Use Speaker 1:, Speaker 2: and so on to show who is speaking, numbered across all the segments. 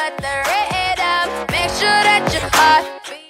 Speaker 1: set the rhythm. Make sure that your heart beats.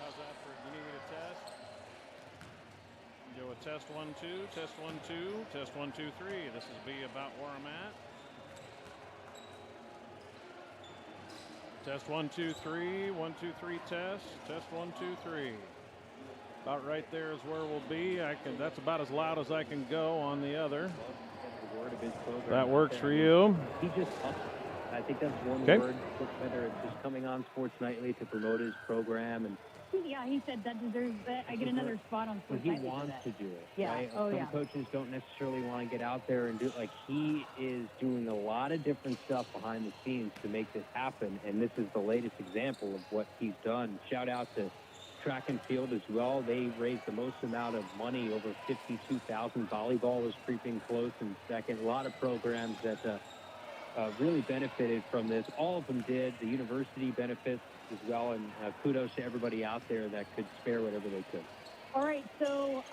Speaker 2: How's that for, you need me to test? Do a test 1, 2, test 1, 2, test 1, 2, 3. This is B about where I'm at. Test 1, 2, 3, 1, 2, 3 test, test 1, 2, 3. About right there is where we'll be. That's about as loud as I can go on the other. That works for you.
Speaker 3: He just, I think that's one word, whether it's just coming on Sports Nightly to promote his program. And
Speaker 4: yeah, he said that deserves that. I get another spot on Sports Nightly.
Speaker 3: He wants to do it.
Speaker 4: Yeah.
Speaker 3: Right?
Speaker 4: Oh,
Speaker 3: Some coaches don't necessarily want to get out there and do it. Like, he is doing a lot of different stuff behind the scenes to make this happen. And this is the latest example of what he's done. Shout out to track and field as well. They raised the most amount of money, over $52,000. Volleyball was creeping close in second. A lot of programs that really benefited from this. All of them did. The university benefits as well, and kudos to everybody out there that could spare whatever they could.
Speaker 4: All right, so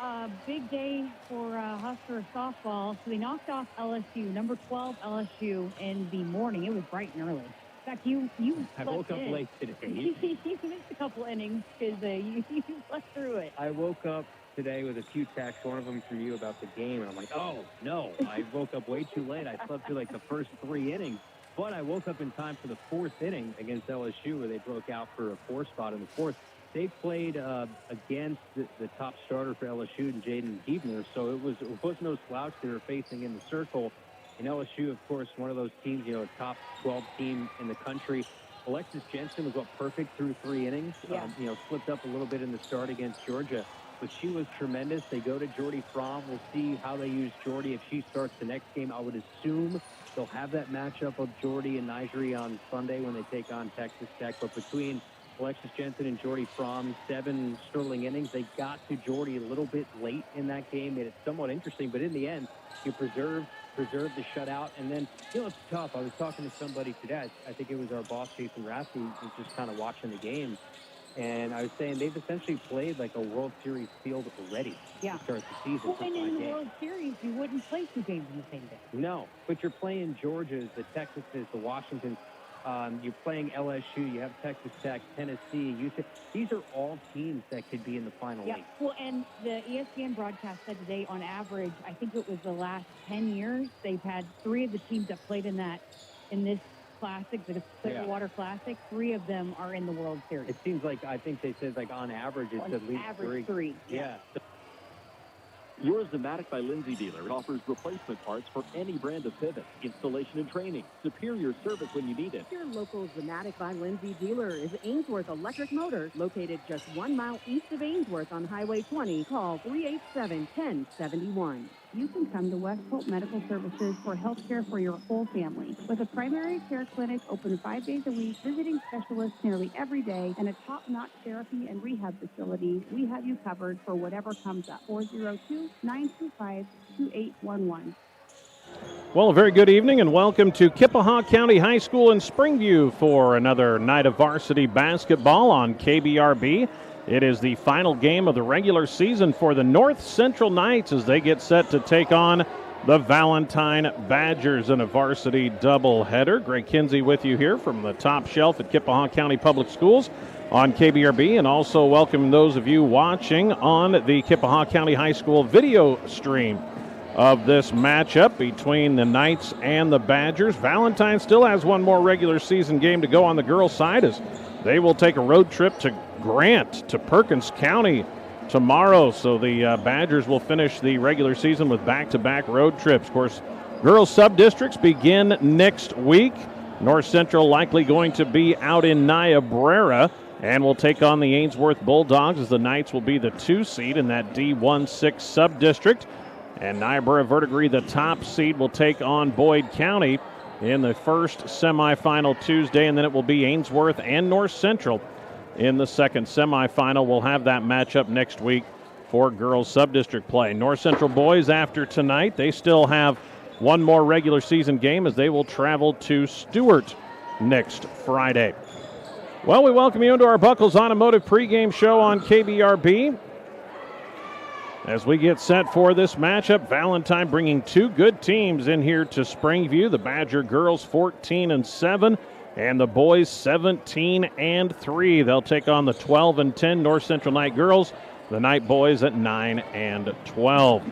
Speaker 4: big day for Husker softball. So they knocked off LSU, number 12 LSU, in the morning. It was bright and early. In fact, you
Speaker 3: I woke up late today.
Speaker 4: You missed a couple innings because you slept through it.
Speaker 3: I woke up today with a few texts, one of them from you about the game, and I'm like, oh, no. I woke up way too late. I slept through like the first 3 innings. But I woke up in time for the fourth inning against LSU, where they broke out for a 4 spot in the fourth. They played against the top starter for LSU, and Jaden Huebner, so it was no slouch they were facing in the circle. And LSU, of course, one of those teams, a top 12 team in the country. Alexis Jensen was perfect through 3 innings.
Speaker 4: Yeah.
Speaker 3: Slipped up a little bit in the start against Georgia, but she was tremendous. They go to Jordy Fromm. We'll see how they use Jordy if she starts the next game. I would assume they'll have that matchup of Jordy and Nigeri on Sunday when they take on Texas Tech. But between Alexis Jensen and Jordy Fromm, 7 sterling innings, they got to Jordy a little bit late in that game, made it somewhat interesting. But in the end, you preserved the shutout. And then, it's tough. I was talking to somebody today. I think it was our boss, Jason Rassi, who was just kind of watching the game. And I was saying they've essentially played like a World Series field already to start the season.
Speaker 4: Well, and in the World Series, you wouldn't play 2 games in the same day.
Speaker 3: No, but you're playing Georgia's, the Texas's, the Washington's. You're playing LSU. You have Texas Tech, Tennessee, UC. These are all teams that could be in the final
Speaker 4: Yeah.
Speaker 3: eight.
Speaker 4: Well, and the ESPN broadcast said today, on average, I think it was the last 10 years, they've had 3 of the teams that played in this Classic, the Clearwater Classic. 3 of them are in the World Series.
Speaker 3: It seems like, I think they said on average it's at least
Speaker 4: average 3.
Speaker 3: Yeah.
Speaker 5: Your Zematic by Lindsay dealer offers replacement parts for any brand of pivot, installation and training, superior service when you need it.
Speaker 6: Your local Zematic by Lindsay dealer is Ainsworth Electric Motors, located just 1 mile east of Ainsworth on Highway 20. Call 387-1071. You can come to West Hope Medical Services for health care for your whole family. With a primary care clinic open 5 days a week, visiting specialists nearly every day, and a top-notch therapy and rehab facility, we have you covered for whatever comes up. 402-925-2811.
Speaker 2: Well, a very good evening and welcome to Kippahaw County High School in Springview for another night of varsity basketball on KBRB. It is the final game of the regular season for the North Central Knights as they get set to take on the Valentine Badgers in a varsity doubleheader. Greg Kinsey with you here from the top shelf at Kippahaw County Public Schools on KBRB, and also welcome those of you watching on the Kippahaw County High School video stream of this matchup between the Knights and the Badgers. Valentine still has one more regular season game to go on the girls' side as they will take a road trip to Grant, to Perkins County tomorrow. So the Badgers will finish the regular season with back-to-back road trips. Of course, girls sub-districts begin next week. North Central likely going to be out in Niobrara and will take on the Ainsworth Bulldogs as the Knights will be the 2 seed in that D1-6 sub-district. And Niobrara Verdigris, the top seed, will take on Boyd County in the first semifinal Tuesday, and then it will be Ainsworth and North Central in the second semifinal. We'll have that matchup next week for girls sub-district play. North Central boys, after tonight, they still have one more regular season game as they will travel to Stewart next Friday. Well, we welcome you into our Buckles Automotive pregame show on KBRB. As we get set for this matchup, Valentine bringing 2 good teams in here to Springview. The Badger girls 14-7 and the boys 17-3. They'll take on the 12-10 North Central Knight girls. The Knight boys at 9-12.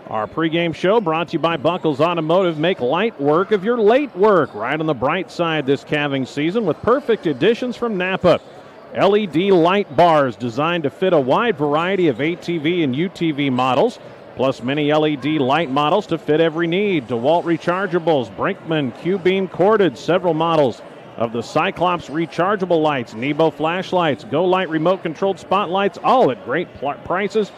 Speaker 2: Our pregame show brought to you by Buckles Automotive. Make light work of your late work. Right on the bright side this calving season with perfect additions from Napa. LED light bars designed to fit a wide variety of ATV and UTV models, plus many LED light models to fit every need. DeWalt rechargeables, Brinkmann, Q-Beam corded, several models of the Cyclops rechargeable lights, Nebo flashlights, Go Light remote-controlled spotlights, all at great prices.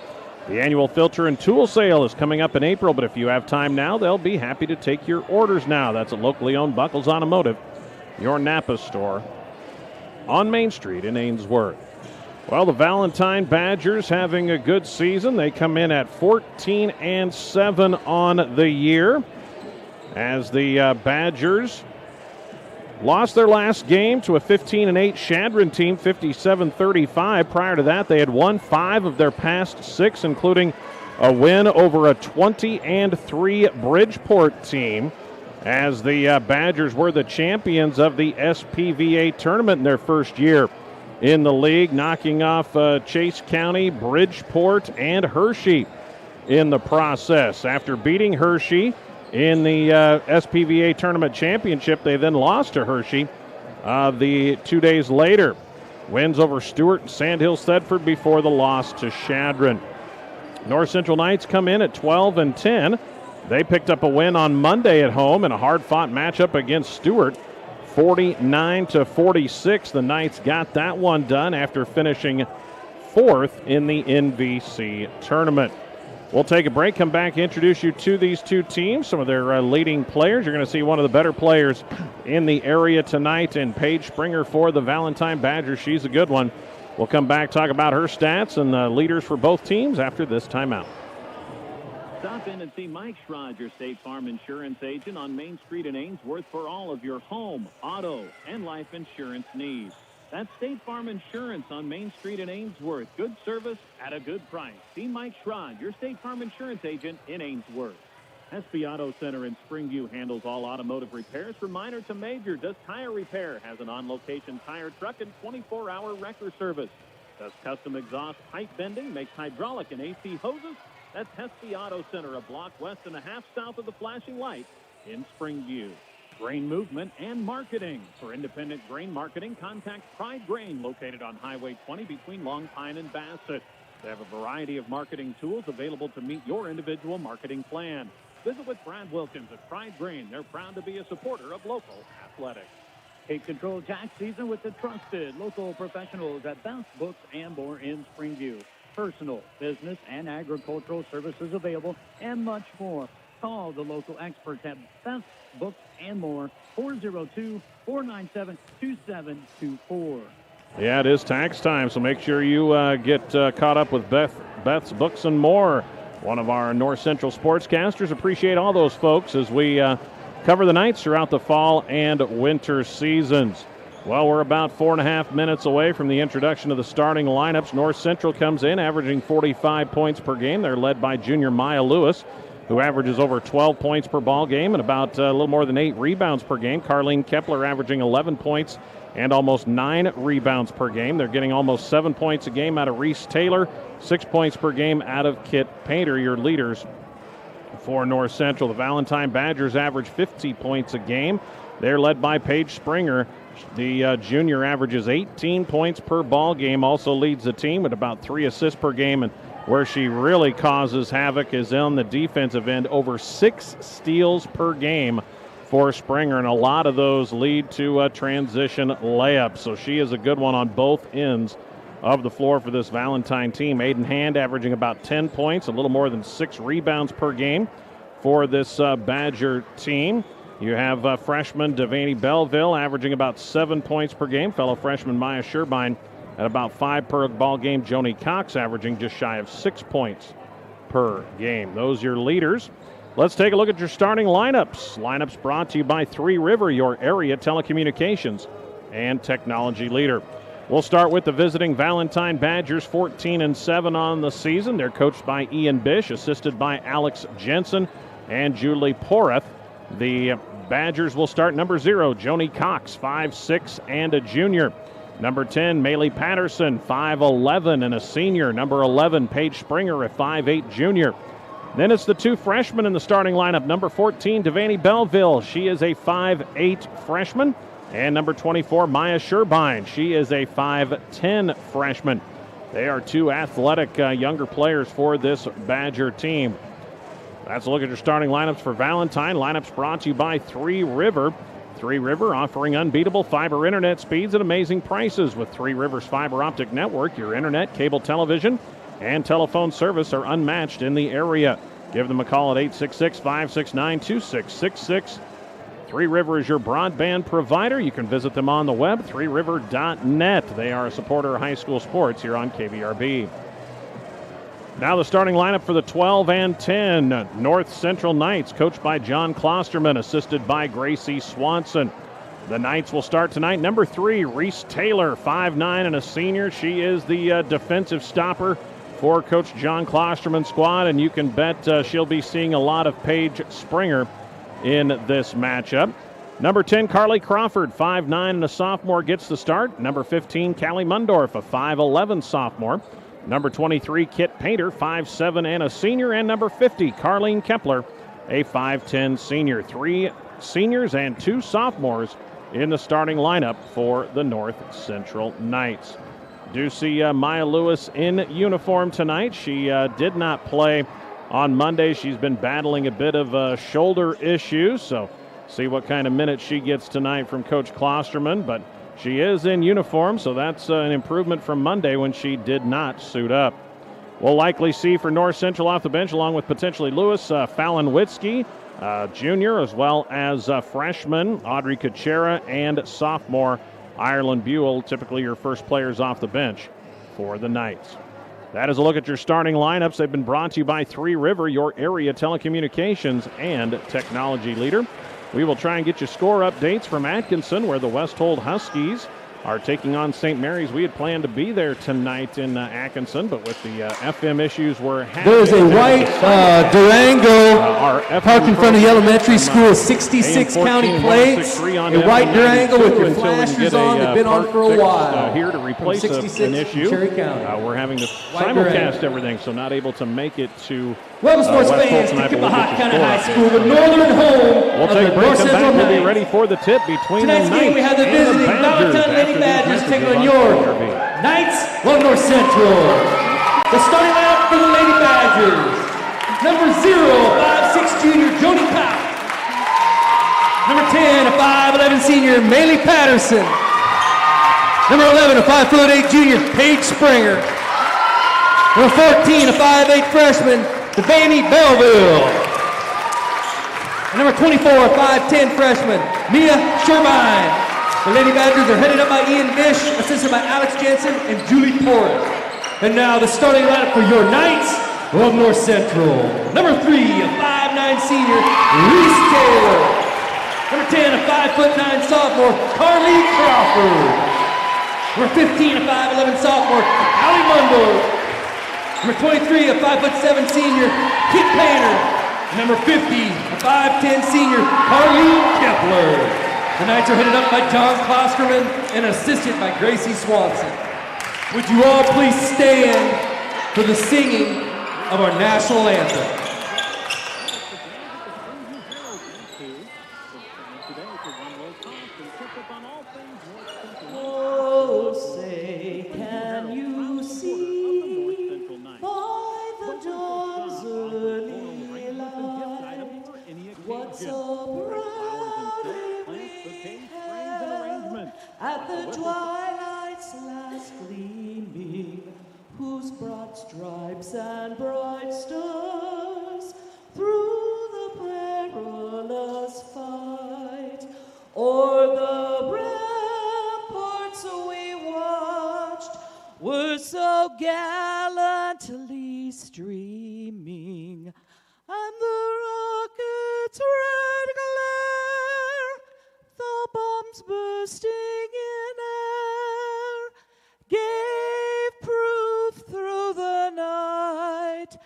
Speaker 2: The annual filter and tool sale is coming up in April, but if you have time now, they'll be happy to take your orders now. That's at locally owned Buckles Automotive, your Napa store on Main Street in Ainsworth. Well, the Valentine Badgers having a good season. They come in at 14-7 on the year as the Badgers lost their last game to a 15-8 Shadron team, 57-35. Prior to that, they had won 5 of their past 6, including a win over a 20-3 Bridgeport team, as the Badgers were the champions of the SPVA tournament in their first year in the league, knocking off Chase County, Bridgeport, and Hershey in the process. After beating Hershey in the SPVA Tournament Championship. They then lost to Hershey the 2 days later. Wins over Stewart and Sandhills Thedford before the loss to Chadron. North Central Knights come in at 12-10. They picked up a win on Monday at home in a hard-fought matchup against Stewart. 49-46. The Knights got that one done after finishing fourth in the NVC tournament. We'll take a break, come back, introduce you to these two teams, some of their leading players. You're going to see one of the better players in the area tonight, and Paige Springer for the Valentine Badgers. She's a good one. We'll come back, talk about her stats and the leaders for both teams after this timeout.
Speaker 5: Stop in and see Mike Schrod, your State Farm insurance agent on Main Street in Ainsworth for all of your home, auto, and life insurance needs. That's State Farm Insurance on Main Street in Ainsworth. Good service at a good price. See Mike Schrod, your State Farm insurance agent in Ainsworth. SB Auto Center in Springview handles all automotive repairs from minor to major. Does tire repair, has an on-location tire truck and 24-hour wrecker service. Does custom exhaust pipe bending, makes hydraulic and AC hoses. That's Hesby Auto Center, a block west and a half south of the flashing light in Springview. Grain movement and marketing. For independent grain marketing, contact Pride Grain, located on Highway 20 between Long Pine and Bassett. They have a variety of marketing tools available to meet your individual marketing plan. Visit with Brad Wilkins at Pride Grain. They're proud to be a supporter of local athletics.
Speaker 7: Take control tax season with the trusted local professionals at Best Books and More in Springview. Personal, business, and agricultural services available, and much more. Call the local experts at Best Books and More, 402-497-2724.
Speaker 2: Yeah, it is tax time, so make sure you get caught up with Beth's Books and More, one of our North Central sportscasters. Appreciate all those folks as we cover the Knights throughout the fall and winter seasons. Well, we're about 4.5 minutes away from the introduction of the starting lineups. North Central comes in averaging 45 points per game. They're led by junior Maya Lewis, who averages over 12 points per ball game and about a little more than 8 rebounds per game. Carlene Kepler averaging 11 points and almost 9 rebounds per game. They're getting almost 7 points a game out of Reese Taylor, 6 points per game out of Kit Painter, your leaders for North Central. The Valentine Badgers average 50 points a game. They're led by Paige Springer. The junior averages 18 points per ball game, also leads the team with about 3 assists per game, and where she really causes havoc is on the defensive end, over 6 steals per game for Springer, and a lot of those lead to transition layups. So she is a good one on both ends of the floor for this Valentine team. Aiden Hand averaging about 10 points, a little more than 6 rebounds per game for this Badger team. You have freshman Devaney Belleville averaging about 7 points per game. Fellow freshman Maya Sherbein at about 5 per ball game. Joni Cox averaging just shy of 6 points per game. Those your leaders. Let's take a look at your starting lineups. Lineups brought to you by Three River, your area telecommunications and technology leader. We'll start with the visiting Valentine Badgers, 14-7 on the season. They're coached by Ian Bish, assisted by Alex Jensen and Julie Poreth. The Badgers will start number 0, Joni Cox, 5'6", and a junior. Number 10, Maylee Patterson, 5'11", and a senior. Number 11, Paige Springer, a 5'8", junior. Then it's the 2 freshmen in the starting lineup. Number 14, Devaney Belleville. She is a 5'8" freshman. And number 24, Maya Sherbein. She is a 5'10" freshman. They are 2 athletic younger players for this Badger team. That's a look at your starting lineups for Valentine. Lineups brought to you by Three River. Three River offering unbeatable fiber internet speeds at amazing prices. With Three Rivers fiber optic network, your internet, cable television, and telephone service are unmatched in the area. Give them a call at 866-569-2666. Three River is your broadband provider. You can visit them on the web, threeriver.net. They are a supporter of high school sports here on KVRB. Now the starting lineup for the 12-10 North Central Knights, coached by John Klosterman, assisted by Gracie Swanson. The Knights will start tonight. Number 3, Reese Taylor, 5'9" and a senior. She is the defensive stopper for Coach John Klosterman's squad, and you can bet she'll be seeing a lot of Paige Springer in this matchup. Number 10, Carly Crawford, 5'9" and a sophomore, gets the start. Number 15, Callie Mundorf, a 5'11" sophomore. Number 23, Kit Painter, 5'7" and a senior. And number 50, Carlene Kepler, a 5'10 senior. 3 seniors and 2 sophomores in the starting lineup for the North Central Knights. Do see Maya Lewis in uniform tonight. She did not play on Monday. She's been battling a bit of shoulder issues, so see what kind of minutes she gets tonight from Coach Klosterman. But she is in uniform, so that's an improvement from Monday when she did not suit up. We'll likely see for North Central off the bench, along with potentially Lewis, Fallon Witzke, junior, as well as freshman Audrey Kuchera and sophomore Ireland Buell, typically your first players off the bench for the Knights. That is a look at your starting lineups. They've been brought to you by Three River, your area telecommunications and technology leader. We will try and get you score updates from Atkinson, where the Westhold Huskies are taking on St. Mary's. We had planned to be there tonight in Atkinson, but with the FM issues we're having.
Speaker 8: There's a white Durango parked in front of the elementary school, 66 county plates. A white Durango with your flashers on. They've been on for a while.
Speaker 2: Here to replace an issue. We're having to simulcast everything, so not able to make it to
Speaker 8: Welcome, sports fans, to Kippahat County High School, the northern home.
Speaker 2: We'll take a break, come back, we'll be ready for the tip between the Knights
Speaker 8: game, we have the visiting Valentine Lady Badgers taking on your Knights of North Central. The starting lineup for the Lady Badgers. Number 0, 5'6" junior, Jody Powell. Number 10, a 5'11" senior, Maylee Patterson. Number 11, a 5'8" junior, Paige Springer. Number 14, a 5'8" freshman, the baby Belleville. And number 24, a 5'10" freshman, Mia Shervine. The Lady Badgers are headed up by Ian Bish, assisted by Alex Jensen and Julie Porras. And now the starting lineup for your Knights of North Central. Number 3, a 5'9" senior, Reese Taylor. Number 10, a 5'9" sophomore, Carly Crawford. Number 15, a 5'11" sophomore, Allie Mundo. Number 23, a 5'7" senior, Kit Painter. Number 50, a 5'10" senior, Carly Kepler. The Knights are headed up by John Klosterman and assisted by Gracie Swanson. Would you all please stand for the singing of our national anthem? Oh, say, can you see by the dawn's early light what so proudly we hailed at the twilight's last gleaming, whose broad stripes and bright stars through the perilous fight o'er the ramparts we watched were so gallantly streaming, and the rocket's red glare, the bombs bursting in air, gave proof through the night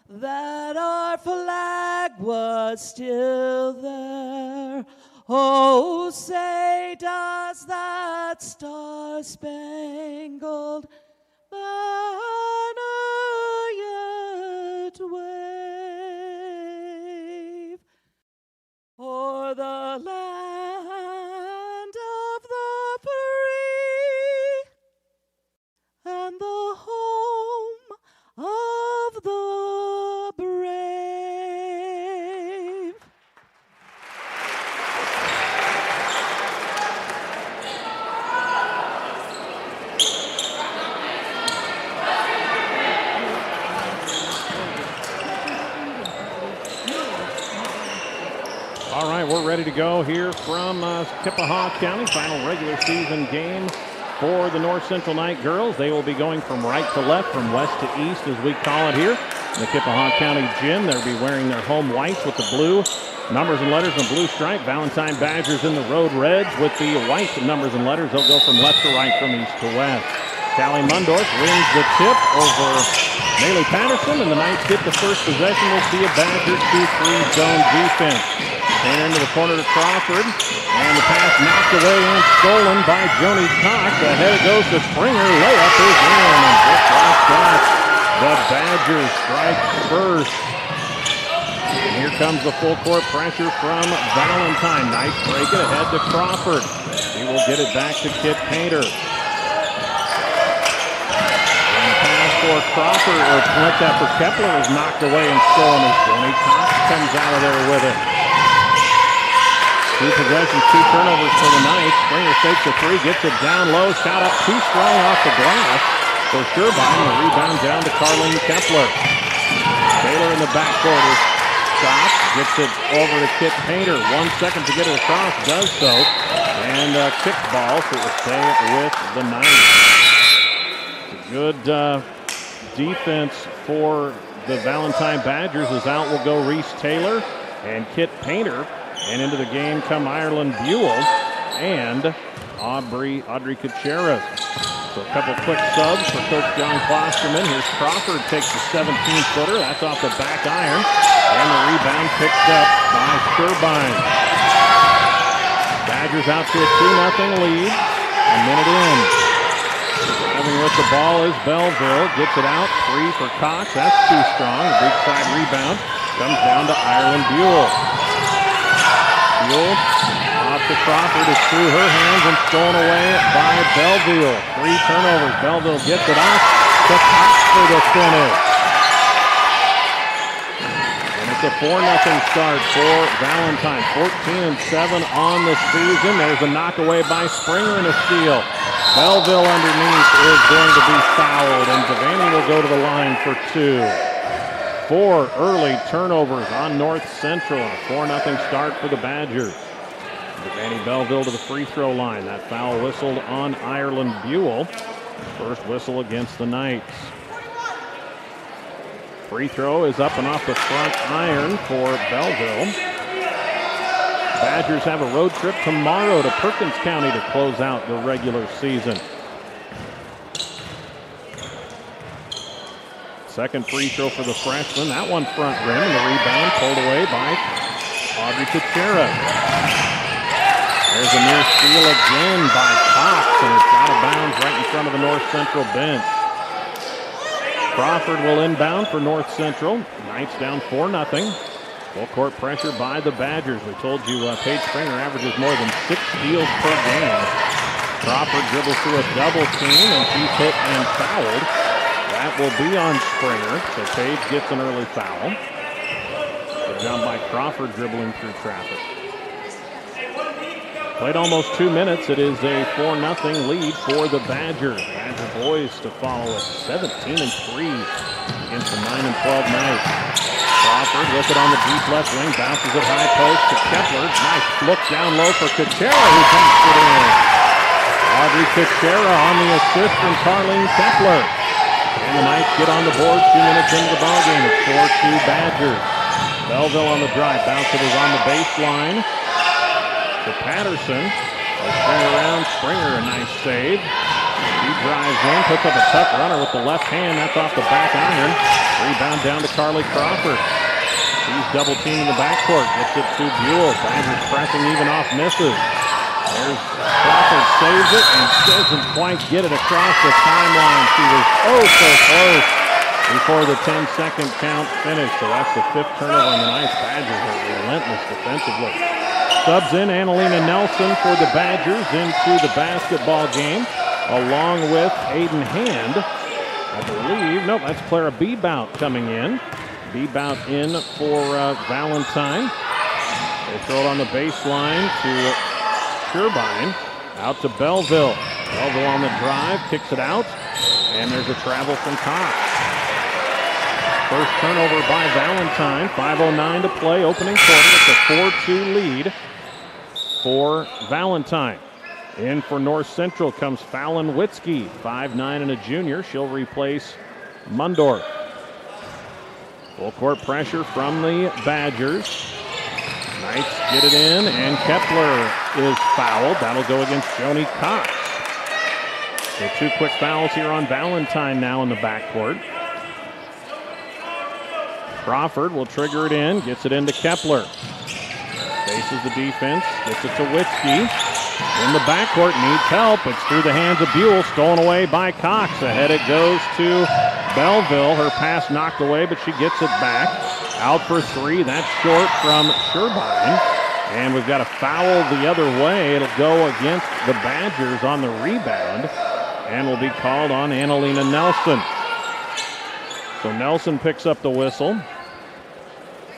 Speaker 8: that our flag was still there. Oh, say, does that star-spangled banner yet wave o'er the land of the free and the home of the brave?
Speaker 2: All right, we're ready to go here from Kippahaw County. Final regular season game for the North Central Knight girls. They will be going from right to left, from west to east, as we call it here in the Kippahaw County gym. They'll be wearing their home whites with the blue numbers and letters and blue stripe. Valentine Badgers in the road reds with the white numbers and letters. They'll go from left to right, from east to west. Callie Mundorf wins the tip over Maylee Patterson, and the Knights get the first possession. We'll see a Badger 2-3 zone defense. Painter into the corner to Crawford, and the pass knocked away and stolen by Joni Cox. Ahead it goes to Springer. Layup is in, and just like that, the Badgers strike first. And here comes the full court pressure from Valentine. Nice break it ahead to Crawford. He will get it back to Kit Painter. And pass for Crawford, or like that for Kepler, is knocked away and stolen as Johnny Cox comes out of there with it. 2 possessions, 2 turnovers for the Knights. Springer takes a 3, gets it down low, shot up too strong off the glass for Sherbein. The rebound down to Carlene Kepler. Taylor in the backcourt is stopped, gets it over to Kit Painter. 1 second to get it across, does so. And a kick ball, so it will stay with the Knights. It's a good defense for the Valentine Badgers, as out will go Reese Taylor and Kit Painter. And into the game come Ireland Buell and Audrey Gutierrez. So a couple quick subs for Coach John Klosterman. Here's Crawford, takes the 17-footer. That's off the back iron. And the rebound picked up by Sherbein. Badgers out to a 2-0 lead. A minute in. Driving with the ball is Belleville. Gets it out. 3 for Cox. That's too strong. The big side rebound comes down to Ireland Buell. Buell off to Crawford. Is through her hands and stolen away by Belleville. 3 turnovers. Belleville gets it off to Cox for the finish. And it's a 4-0 start for Valentine. 14-7 on the season. There's a knockaway by Springer and a steal. Belleville underneath is going to be fouled, and Devaney will go to the line for 2. 4 early turnovers on North Central. A 4-0 start for the Badgers. Devaney Belleville to the free throw line. That foul whistled on Ireland Buell. First whistle against the Knights. Free throw is up and off the front iron for Belleville. Badgers have a road trip tomorrow to Perkins County to close out the regular season. Second free throw for the freshman. That one front rim, and the rebound pulled away by Audrey Gutierrez. There's a near steal again by Cox, and it's out of bounds right in front of the North Central bench. Crawford will inbound for North Central. Knights down 4-0. Full court pressure by the Badgers. We told you Paige Springer averages more than 6 steals per game. Crawford dribbles through a double team, and she's hit and fouled. That will be on Springer, so Paige gets an early foul. Good job by Crawford dribbling through traffic. Played almost 2 minutes. It is a 4-0 lead for the Badgers. Badger boys to follow at 17-3 against the 9-12 Knights. Crawford with it on the deep left wing, bounces it high post to Kepler. Nice look down low for Kuchera, who banks it in. Audrey Kuchera on the assist from Carlene Kepler. And the Knights get on the board 2 minutes into the ballgame. It's 4-2 Badgers. Belleville on the drive. Bounce it is on the baseline to Patterson. They spring around. Springer, a nice save. He drives in, puts up a tough runner with the left hand. That's off the back iron. Rebound down to Carly Crawford. She's double teaming the backcourt. Gets it to Buell. Badgers pressing even off misses. There's Crawford, saves it and doesn't quite get it across the timeline. She was oh so close before the 10-second count finished. So that's the 5th turnover on the Knights. Badgers are relentless defensively. Subs in Annalena Nelson for the Badgers into the basketball game, along with Aiden Hand. I believe, nope, that's Clara Bebout coming in. Bebout in for Valentine. They throw it on the baseline to Sherbein, out to Belleville. Belleville on the drive, kicks it out, and there's a travel from Cox. First turnover by Valentine, 5:09 to play, opening quarter. It's a 4-2 lead for Valentine. In for North Central comes Fallon Witzke, 5'9" and a junior. She'll replace Mundorf. Full court pressure from the Badgers. Knights get it in, and Kepler is fouled. That'll go against Joni Cox. So 2 quick fouls here on Valentine now in the backcourt. Crawford will trigger it in, gets it into Kepler. Faces the defense, gets it to Witzke. In the backcourt, needs help. It's through the hands of Buell, stolen away by Cox. Ahead it goes to Belleville. Her pass knocked away, but she gets it back. Out for three. That's short from Sherbein. And we've got a foul the other way. It'll go against the Badgers on the rebound and will be called on Annalena Nelson. So Nelson picks up the whistle.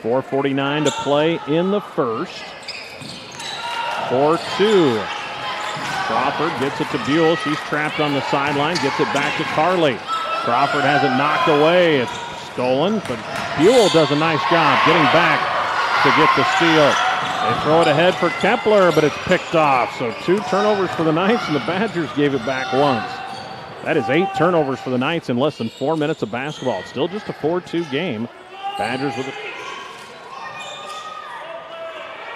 Speaker 2: 4:49 to play in the first. 4-2. Crawford gets it to Buell. She's trapped on the sideline. Gets it back to Carly. Crawford has it knocked away. It's stolen, but Buell does a nice job getting back to get the steal. They throw it ahead for Kepler, but it's picked off. So 2 turnovers for the Knights, and the Badgers gave it back once. That is 8 turnovers for the Knights in less than 4 minutes of basketball. It's still just a 4-2 game. Badgers with it.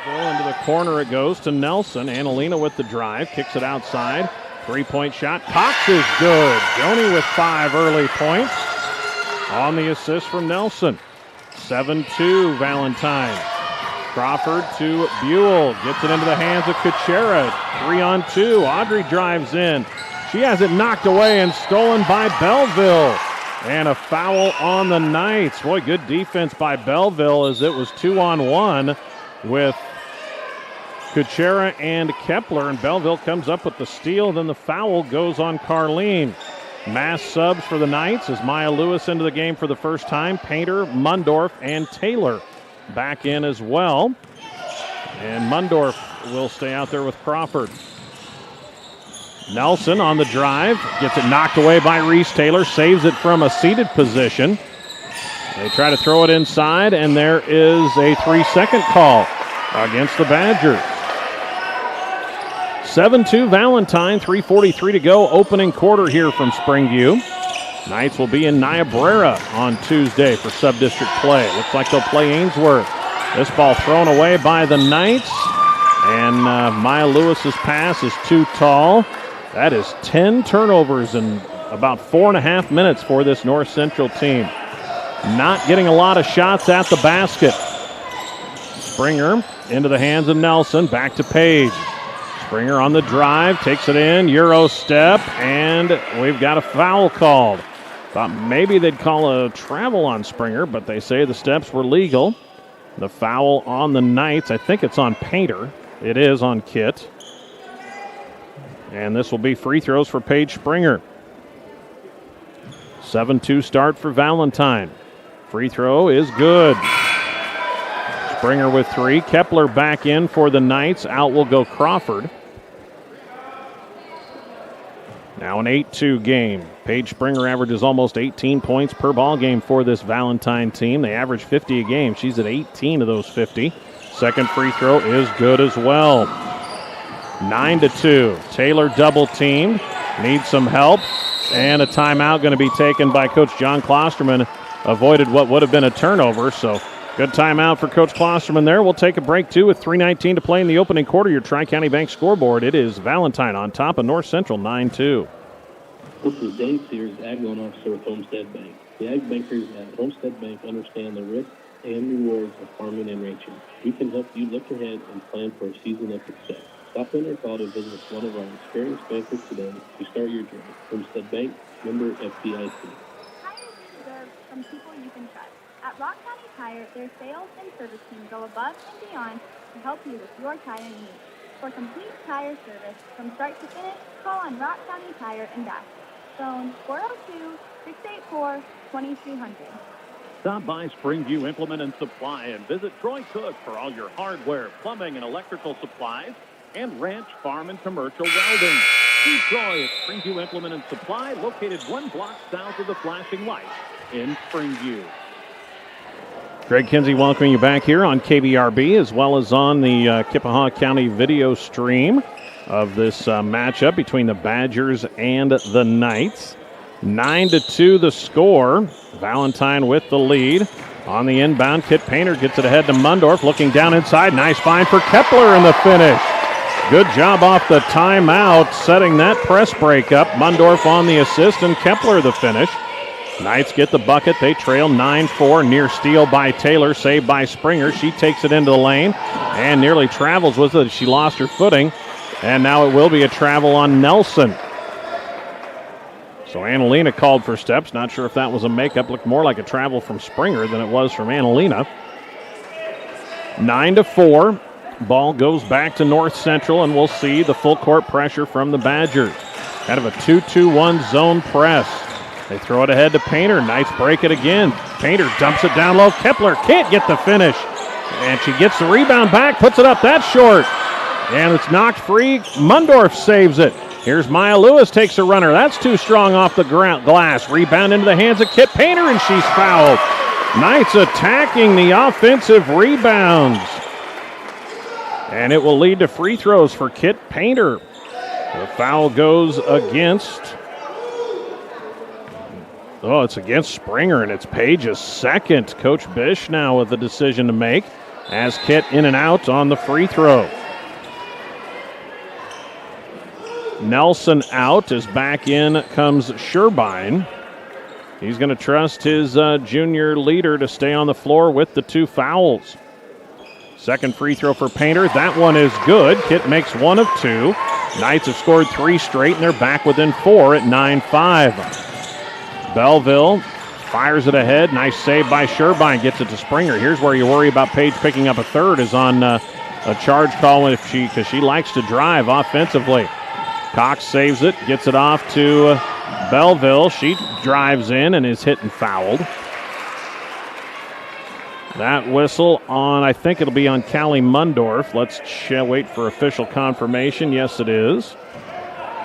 Speaker 2: Into the corner it goes to Nelson. Annalena with the drive, kicks it outside. 3-point shot. Cox is good. Joni with 5 early points on the assist from Nelson. 7-2 Valentine. Crawford to Buell. Gets it into the hands of Kuchera. 3-on-2. Audrey drives in. She has it knocked away and stolen by Belleville. And a foul on the Knights. Boy, good defense by Belleville as it was 2-on-1 with Kuchera and Kepler, and Belleville comes up with the steal. Then the foul goes on Carleen. Mass subs for the Knights as Maya Lewis into the game for the first time. Painter, Mundorf, and Taylor back in as well. And Mundorf will stay out there with Crawford. Nelson on the drive. Gets it knocked away by Reese Taylor. Saves it from a seated position. They try to throw it inside, and there is a 3-second call against the Badgers. 7-2 Valentine, 3:43 to go. Opening quarter here from Springview. Knights will be in Niobrara on Tuesday for sub-district play. Looks like they'll play Ainsworth. This ball thrown away by the Knights. And Maya Lewis's pass is too tall. That is 10 turnovers in about 4.5 minutes for this North Central team. Not getting a lot of shots at the basket. Springer into the hands of Nelson. Back to Page. Springer on the drive, takes it in, Euro step, and we've got a foul called. Thought maybe they'd call a travel on Springer, but they say the steps were legal. The foul on the Knights, I think it's on Painter. It is on Kit. And this will be free throws for Paige Springer. 7-2 start for Valentine. Free throw is good. Springer with 3. Kepler back in for the Knights. Out will go Crawford. Now an 8-2 game. Paige Springer averages almost 18 points per ball game for this Valentine team. They average 50 a game. She's at 18 of those 50. Second free throw is good as well. 9-2. Taylor double teamed. Needs some help. And a timeout going to be taken by Coach John Klosterman. Avoided what would have been a turnover. So good timeout for Coach Klosterman there. We'll take a break, too, with 3:19 to play in the opening quarter. Your Tri-County Bank scoreboard. It is Valentine on top of North Central, 9-2.
Speaker 9: This is Dave Sears, Ag Loan Officer with Homestead Bank. The Ag Bankers at Homestead Bank understand the risks and rewards of farming and ranching. We can help you look ahead and plan for a season of success. Stop in or call to visit one of our experienced bankers today to start your journey. Homestead Bank, member FDIC.
Speaker 10: Tires deserve some people you can trust. At Rock County Tire, their sales and service team go above and beyond to help you with your tire needs. For complete tire service from start to finish, call on Rock County Tire and Dash. Phone 402-684-2300.
Speaker 5: Stop by Springview Implement and Supply and visit Troy Cook for all your hardware, plumbing, and electrical supplies, and ranch, farm, and commercial welding. See Troy at Springview Implement and Supply, located 1 block south of the flashing lights in Springview.
Speaker 2: Greg Kinsey welcoming you back here on KBRB as well as on the Kippahaw County video stream of this matchup between the Badgers and the Knights. 9-2 the score. Valentine with the lead. On the inbound, Kit Painter gets it ahead to Mundorf, looking down inside. Nice find for Kepler in the finish. Good job off the timeout, setting that press break up. Mundorf on the assist and Kepler the finish. Knights get the bucket. They trail 9-4. Near steal by Taylor, saved by Springer. She takes it into the lane and nearly travels with it. She lost her footing, and now it will be a travel on Nelson. So Annalena called for steps. Not sure if that was a makeup. Looked more like a travel from Springer than it was from Annalena. 9-4. Ball goes back to North Central, and we'll see the full court pressure from the Badgers. Kind of a 2-2-1 zone press. They throw it ahead to Painter. Knights break it again. Painter dumps it down low. Kepler can't get the finish. And she gets the rebound back, puts it up. That's short. And it's knocked free. Mundorf saves it. Here's Maya Lewis, takes a runner. That's too strong off the glass. Rebound into the hands of Kit Painter, and she's fouled. Knights attacking the offensive rebounds. And it will lead to free throws for Kit Painter. The foul goes against... Oh, it's against Springer, and it's Page's second. Coach Bish now with the decision to make as Kit in and out on the free throw. Nelson out as back in comes Sherbine. He's going to trust his junior leader to stay on the floor with the 2 fouls. Second free throw for Painter. That one is good. Kit makes 1 of 2. Knights have scored 3 straight, and they're back within 4 at 9-5. Belleville fires it ahead. Nice save by Sherbine. Gets it to Springer. Here's where you worry about Page picking up a third is on a charge call because she likes to drive offensively. Cox saves it, gets it off to Belleville. She drives in and is hit and fouled. That whistle on, I think it'll be on Callie Mundorf. Let's wait for official confirmation. Yes, it is.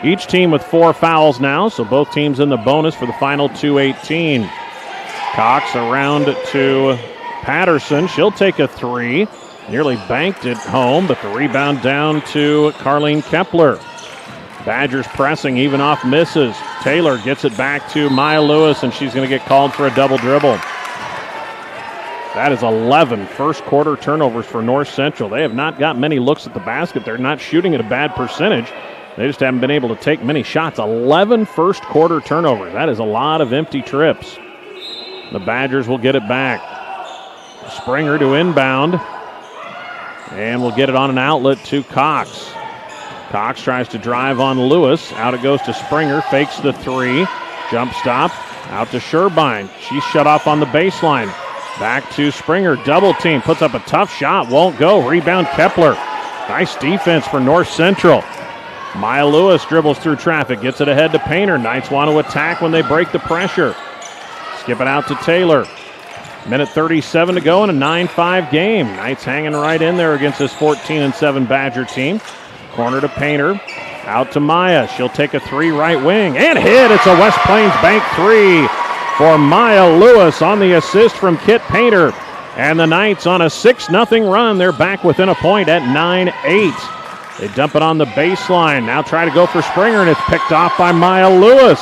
Speaker 2: Each team with 4 fouls now, so both teams in the bonus for the final 2:18. Cox around to Patterson. She'll take a 3. Nearly banked it home, but the rebound down to Carleen Kepler. Badgers pressing, even off misses. Taylor gets it back to Maya Lewis, and she's going to get called for a double dribble. That is 11 first quarter turnovers for North Central. They have not got many looks at the basket. They're not shooting at a bad percentage. They just haven't been able to take many shots. 11 first quarter turnovers. That is a lot of empty trips. The Badgers will get it back. Springer to inbound. And will get it on an outlet to Cox. Cox tries to drive on Lewis. Out it goes to Springer. Fakes the 3. Jump stop. Out to Sherbine. She's shut off on the baseline. Back to Springer. Double team. Puts up a tough shot. Won't go. Rebound Kepler. Nice defense for North Central. Maya Lewis dribbles through traffic. Gets it ahead to Painter. Knights want to attack when they break the pressure. Skip it out to Taylor. Minute 37 to go in a 9-5 game. Knights hanging right in there against this 14-7 Badger team. Corner to Painter. Out to Maya. She'll take a 3 right wing. And hit. It's a West Plains Bank 3 for Maya Lewis on the assist from Kit Painter. And the Knights on a 6-0 run. They're back within a point at 9-8. They dump it on the baseline. Now try to go for Springer, and it's picked off by Maya Lewis.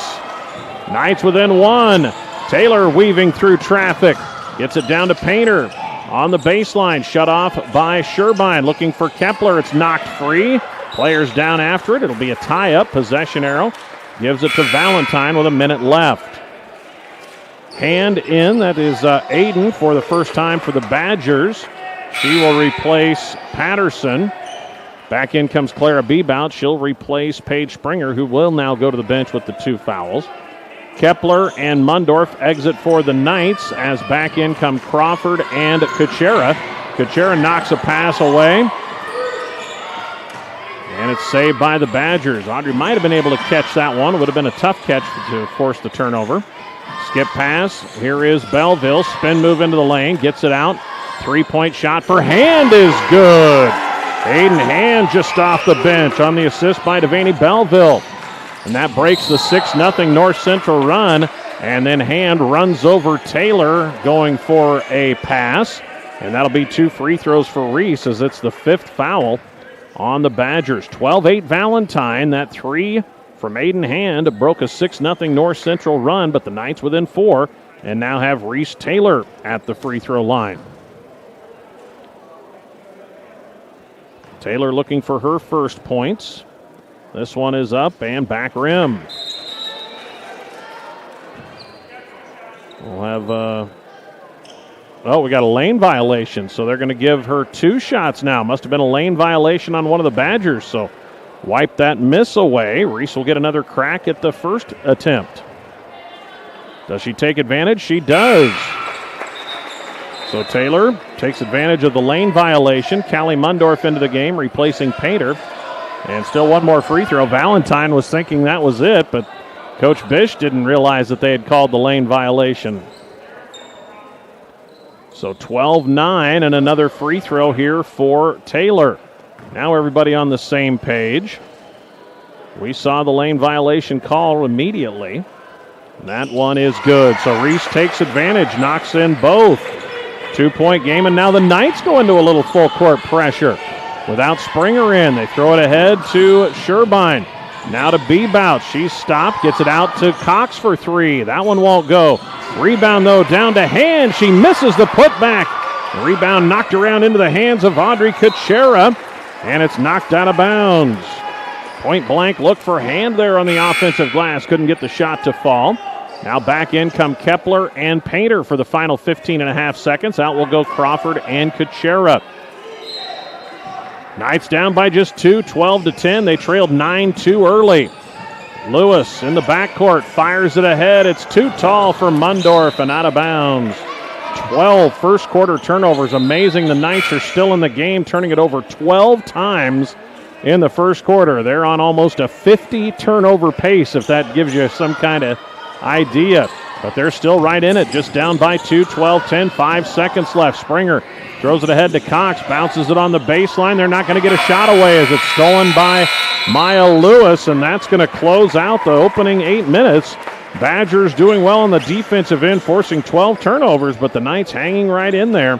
Speaker 2: Knights within 1. Taylor weaving through traffic. Gets it down to Painter. On the baseline, shut off by Sherbine. Looking for Kepler. It's knocked free. Players down after it. It'll be a tie-up. Possession arrow. Gives it to Valentine with a minute left. Hand in. That is Aiden for the first time for the Badgers. She will replace Patterson. Back in comes Clara Bebout. She'll replace Paige Springer, who will now go to the bench with the 2 fouls. Kepler and Mundorf exit for the Knights as back in come Crawford and Kuchera. Kuchera knocks a pass away. And it's saved by the Badgers. Audrey might have been able to catch that one. It would have been a tough catch to force the turnover. Skip pass. Here is Belleville. Spin move into the lane. Gets it out. 3-point shot for Hand is good. Aiden Hand just off the bench on the assist by Devaney Belleville. And that breaks the 6-0 North Central run. And then Hand runs over Taylor going for a pass. And that'll be 2 free throws for Reese as it's the 5th foul on the Badgers. 12-8 Valentine. That 3 from Aiden Hand broke a 6-0 North Central run, but the Knights within 4 and now have Reese Taylor at the free throw line. Taylor looking for her first points. This one is up and back rim. We'll have, we got a lane violation, so they're going to give her 2 shots now. Must have been a lane violation on one of the Badgers, so wipe that miss away. Reese will get another crack at the first attempt. Does she take advantage? She does. So Taylor takes advantage of the lane violation. Callie Mundorf into the game, replacing Painter. And still one more free throw. Valentine was thinking that was it, but Coach Bish didn't realize that they had called the lane violation. So 12-9 and another free throw here for Taylor. Now everybody on the same page. We saw the lane violation call immediately. That one is good. So Reese takes advantage, knocks in both. 2-point game, and now the Knights go into a little full court pressure. Without Springer in, they throw it ahead to Sherbein. Now to Bebout. She's stopped, gets it out to Cox for three. That one won't go. Rebound, though, down to Hand. She misses the putback. The rebound knocked around into the hands of Audrey Kuchera, and it's knocked out of bounds. Point blank look for Hand there on the offensive glass. Couldn't get the shot to fall. Now back in come Kepler and Painter for the final 15 and a half seconds. Out will go Crawford and Kuchera. Knights down by just 2, 12-10. They trailed 9-2 early. Lewis in the backcourt fires it ahead. It's too tall for Mundorf and out of bounds. 12 first quarter turnovers. Amazing. The Knights are still in the game, turning it over 12 times in the first quarter. They're on almost a 50 turnover pace, if that gives you some kind of idea. But they're still right in it, just down by 2, 12-10, 5 seconds left. Springer throws it ahead to Cox, bounces it on the baseline. They're not going to get a shot away as it's stolen by Maya Lewis, and that's going to close out the opening 8 minutes. Badgers doing well on the defensive end, forcing 12 turnovers, but the Knights hanging right in there.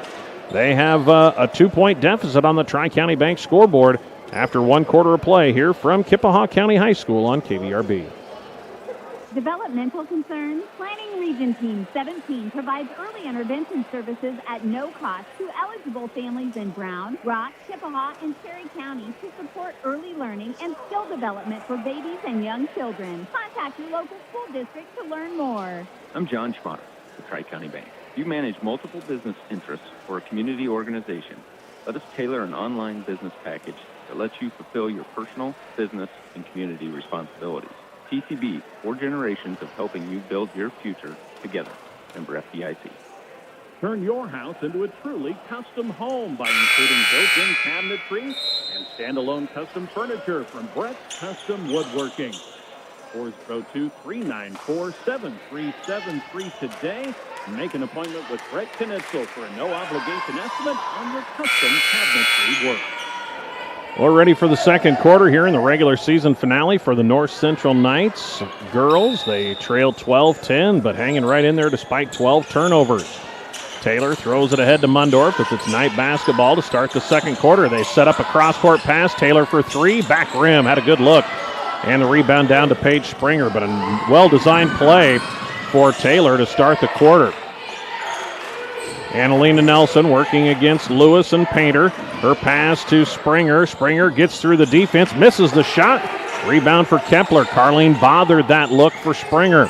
Speaker 2: They have a 2-point deficit on the Tri-County Bank scoreboard after 1 quarter of play here from Kippahaw County High School on KVRB.
Speaker 10: Developmental concerns? Planning Region Team 17 provides early intervention services at no cost to eligible families in Brown, Rock, Kippahaw, and Cherry County to support early learning and skill development for babies and young children. Contact your local school district to learn more.
Speaker 11: I'm John Schmatter with Tri-County Bank. You manage multiple business interests for a community organization. Let us tailor an online business package that lets you fulfill your personal, business, and community responsibilities. TCB, 4 generations of helping you build your future together. Member FDIC.
Speaker 5: Turn your house into a truly custom home by including built-in cabinetry and standalone custom furniture from Brett's Custom Woodworking. 402-394-7373 today. Make an appointment with Brett Knitzel for a no-obligation estimate on your custom cabinetry work.
Speaker 2: We're ready for the second quarter here in the regular season finale for the North Central Knights girls. They trail 12-10, but hanging right in there despite 12 turnovers. Taylor throws it ahead to Mundorf. It's Knight basketball to start the second quarter. They set up a cross-court pass. Taylor for 3. Back rim. Had a good look. And the rebound down to Paige Springer, but a well-designed play for Taylor to start the quarter. Annalena Nelson working against Lewis and Painter. Her pass to Springer. Springer gets through the defense, misses the shot. Rebound for Kepler. Carlene bothered that look for Springer.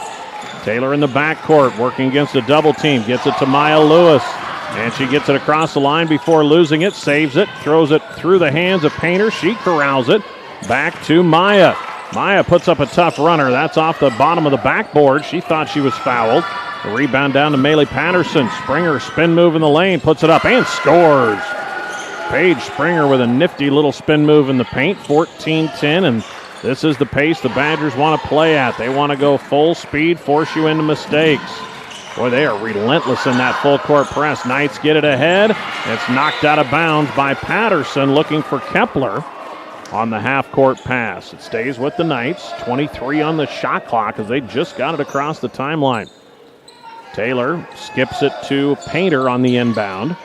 Speaker 2: Taylor in the backcourt working against a double team. Gets it to Maya Lewis. And she gets it across the line before losing it. Saves it. Throws it through the hands of Painter. She corrals it. Back to Maya. Maya puts up a tough runner. That's off the bottom of the backboard. She thought she was fouled. The rebound down to Maylee Patterson. Springer spin move in the lane, puts it up and scores. Paige Springer with a nifty little spin move in the paint, 14-10, and this is the pace the Badgers want to play at. They want to go full speed, force you into mistakes. Boy, they are relentless in that full court press. Knights get it ahead. It's knocked out of bounds by Patterson, looking for Kepler on the half-court pass. It stays with the Knights. 23 on the shot clock as they just got it across the timeline. Taylor skips it to Painter on the inbound.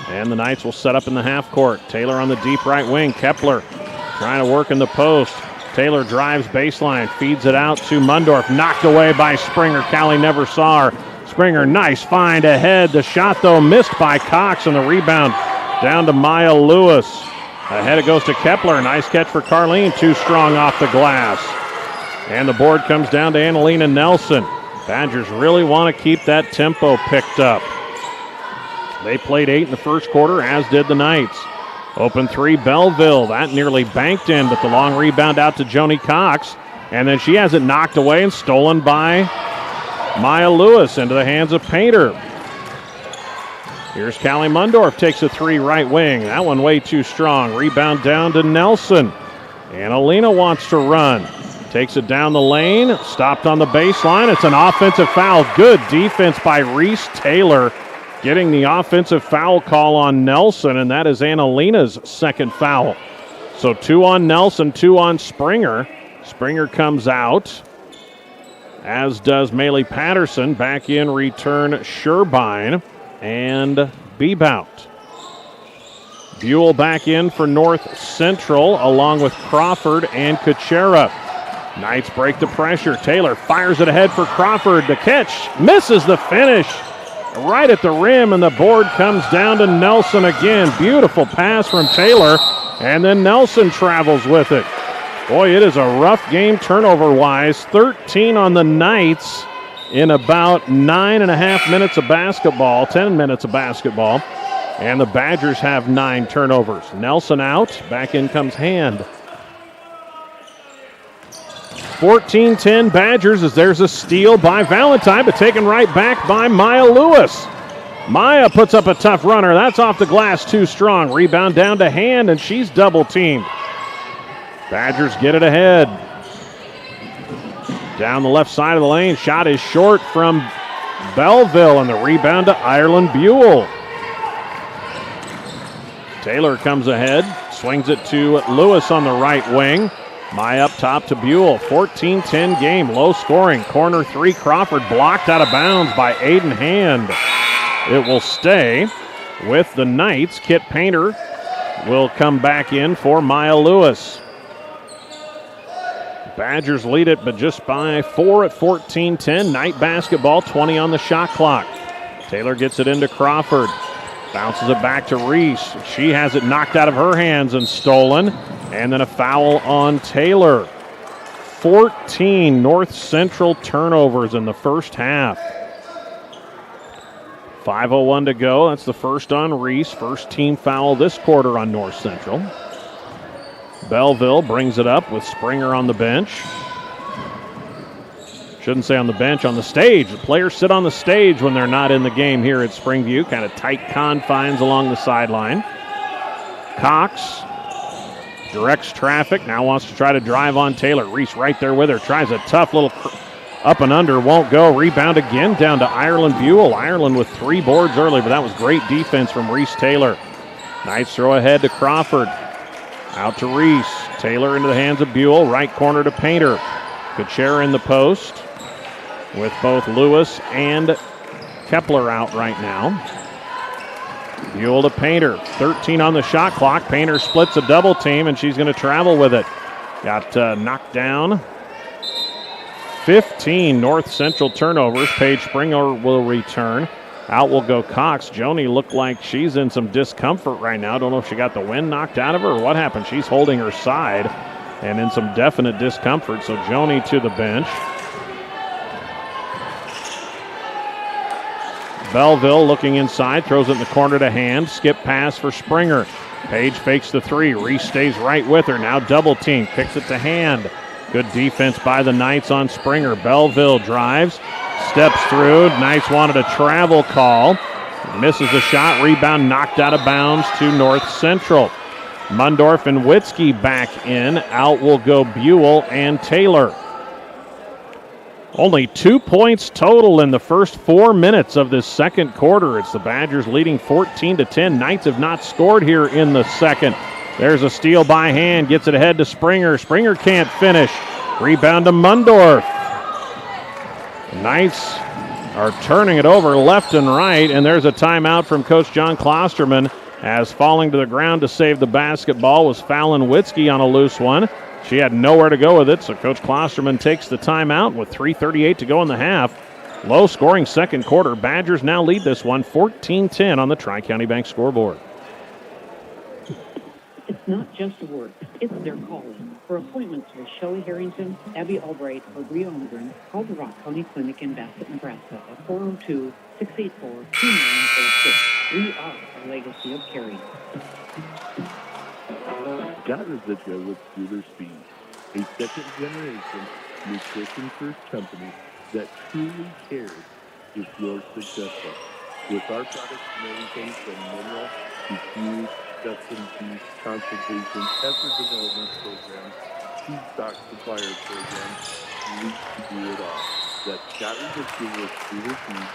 Speaker 2: And the Knights will set up in the half court. Taylor on the deep right wing. Kepler trying to work in the post. Taylor drives baseline, feeds it out to Mundorf. Knocked away by Springer. Callie never saw her. Springer, nice find ahead. The shot, though, missed by Cox, and the rebound down to Maya Lewis. Ahead it goes to Kepler. Nice catch for Carlene. Too strong off the glass. And the board comes down to Annalena Nelson. Badgers really want to keep that tempo picked up. They played 8 in the first quarter, as did the Knights. Open 3, Belleville. That nearly banked in, but the long rebound out to Joni Cox. And then she has it knocked away and stolen by Maya Lewis into the hands of Painter. Here's Callie Mundorf, takes a three right wing. That one way too strong. Rebound down to Nelson. Annalena wants to run. Takes it down the lane, stopped on the baseline. It's an offensive foul. Good defense by Reese Taylor, getting the offensive foul call on Nelson, and that is Annalena's second foul. So 2 on Nelson, 2 on Springer. Springer comes out, as does Maylee Patterson. Back in return, Sherbein and Bebout. Buell back in for North Central, along with Crawford and Kuchera. Knights break the pressure. Taylor fires it ahead for Crawford. The catch misses the finish right at the rim, and the board comes down to Nelson again. Beautiful pass from Taylor, and then Nelson travels with it. Boy, it is a rough game turnover-wise. 13 on the Knights in about 9.5 minutes of basketball, 10 minutes of basketball, and the Badgers have 9 turnovers. Nelson out. Back in comes Hand. 14-10 Badgers, as there's a steal by Valentine, but taken right back by Maya Lewis. Maya puts up a tough runner. That's off the glass, too strong. Rebound down to Hand, and she's double-teamed. Badgers get it ahead. Down the left side of the lane. Shot is short from Belleville, and the rebound to Ireland Buell. Taylor comes ahead, swings it to Lewis on the right wing. Maya up top to Buell. 14-10 game, low scoring. Corner 3, Crawford blocked out of bounds by Aiden Hand. It will stay with the Knights. Kit Painter will come back in for Maya Lewis. Badgers lead it, but just by 4 at 14-10. Knight basketball, 20 on the shot clock. Taylor gets it into Crawford. Bounces it back to Reese. She has it knocked out of her hands and stolen. And then a foul on Taylor. 14 North Central turnovers in the first half. 5:01 to go. That's the first on Reese. First team foul this quarter on North Central. Belleville brings it up with Springer on the bench. Shouldn't say on the bench, on the stage. The players sit on the stage when they're not in the game here at Springview. Kind of tight confines along the sideline. Cox directs traffic, now wants to try to drive on Taylor. Reese right there with her, tries a tough little up and under, won't go. Rebound again down to Ireland Buell. Ireland with 3 boards early, but that was great defense from Reese Taylor. Nice throw ahead to Crawford. Out to Reese. Taylor into the hands of Buell. Right corner to Painter. Kuchera in the post with both Lewis and Kepler out right now. Buell to Painter. 13 on the shot clock. Painter splits a double team, and she's going to travel with it. Got knocked down. 15 North Central turnovers. Paige Springer will return. Out will go Cox. Joni looked like she's in some discomfort right now. Don't know if she got the wind knocked out of her or what happened. She's holding her side and in some definite discomfort. So Joni to the bench. Belleville looking inside, throws it in the corner to Hand. Skip pass for Springer. Paige fakes the 3. Reese stays right with her. Now double team. Kicks it to Hand. Good defense by the Knights on Springer. Belleville drives. Steps through. Knights wanted a travel call. Misses the shot. Rebound knocked out of bounds to North Central. Mundorf and Witzke back in. Out will go Buell and Taylor. Only 2 points total in the first 4 minutes of this second quarter. It's the Badgers leading 14-10. Knights have not scored here in the second. There's a steal by Hand. Gets it ahead to Springer. Springer can't finish. Rebound to Mundorf. Knights are turning it over left and right, and there's a timeout from Coach John Klosterman, as falling to the ground to save the basketball was Fallon Witzke on a loose one. She had nowhere to go with it, so Coach Klosterman takes the timeout with 3:38 to go in the half. Low-scoring second quarter. Badgers now lead this one 14-10 on the Tri-County Bank scoreboard.
Speaker 6: It's not just work, it's their calling. For appointments with Shelley Harrington, Abby Albright, or Bria Holmgren, call the Rock County Clinic in Bassett, Nebraska at 402-684-2906. We are a legacy of caring.
Speaker 12: Got Residual with Cooler Speed, a second-generation nutrition-first company that truly cares if you're successful. With our products and everything from mineral to food, custom feed, consultation, effort development programs, feedstock supplier programs, we can do it all. That's Scotland Distributor Feeder Feed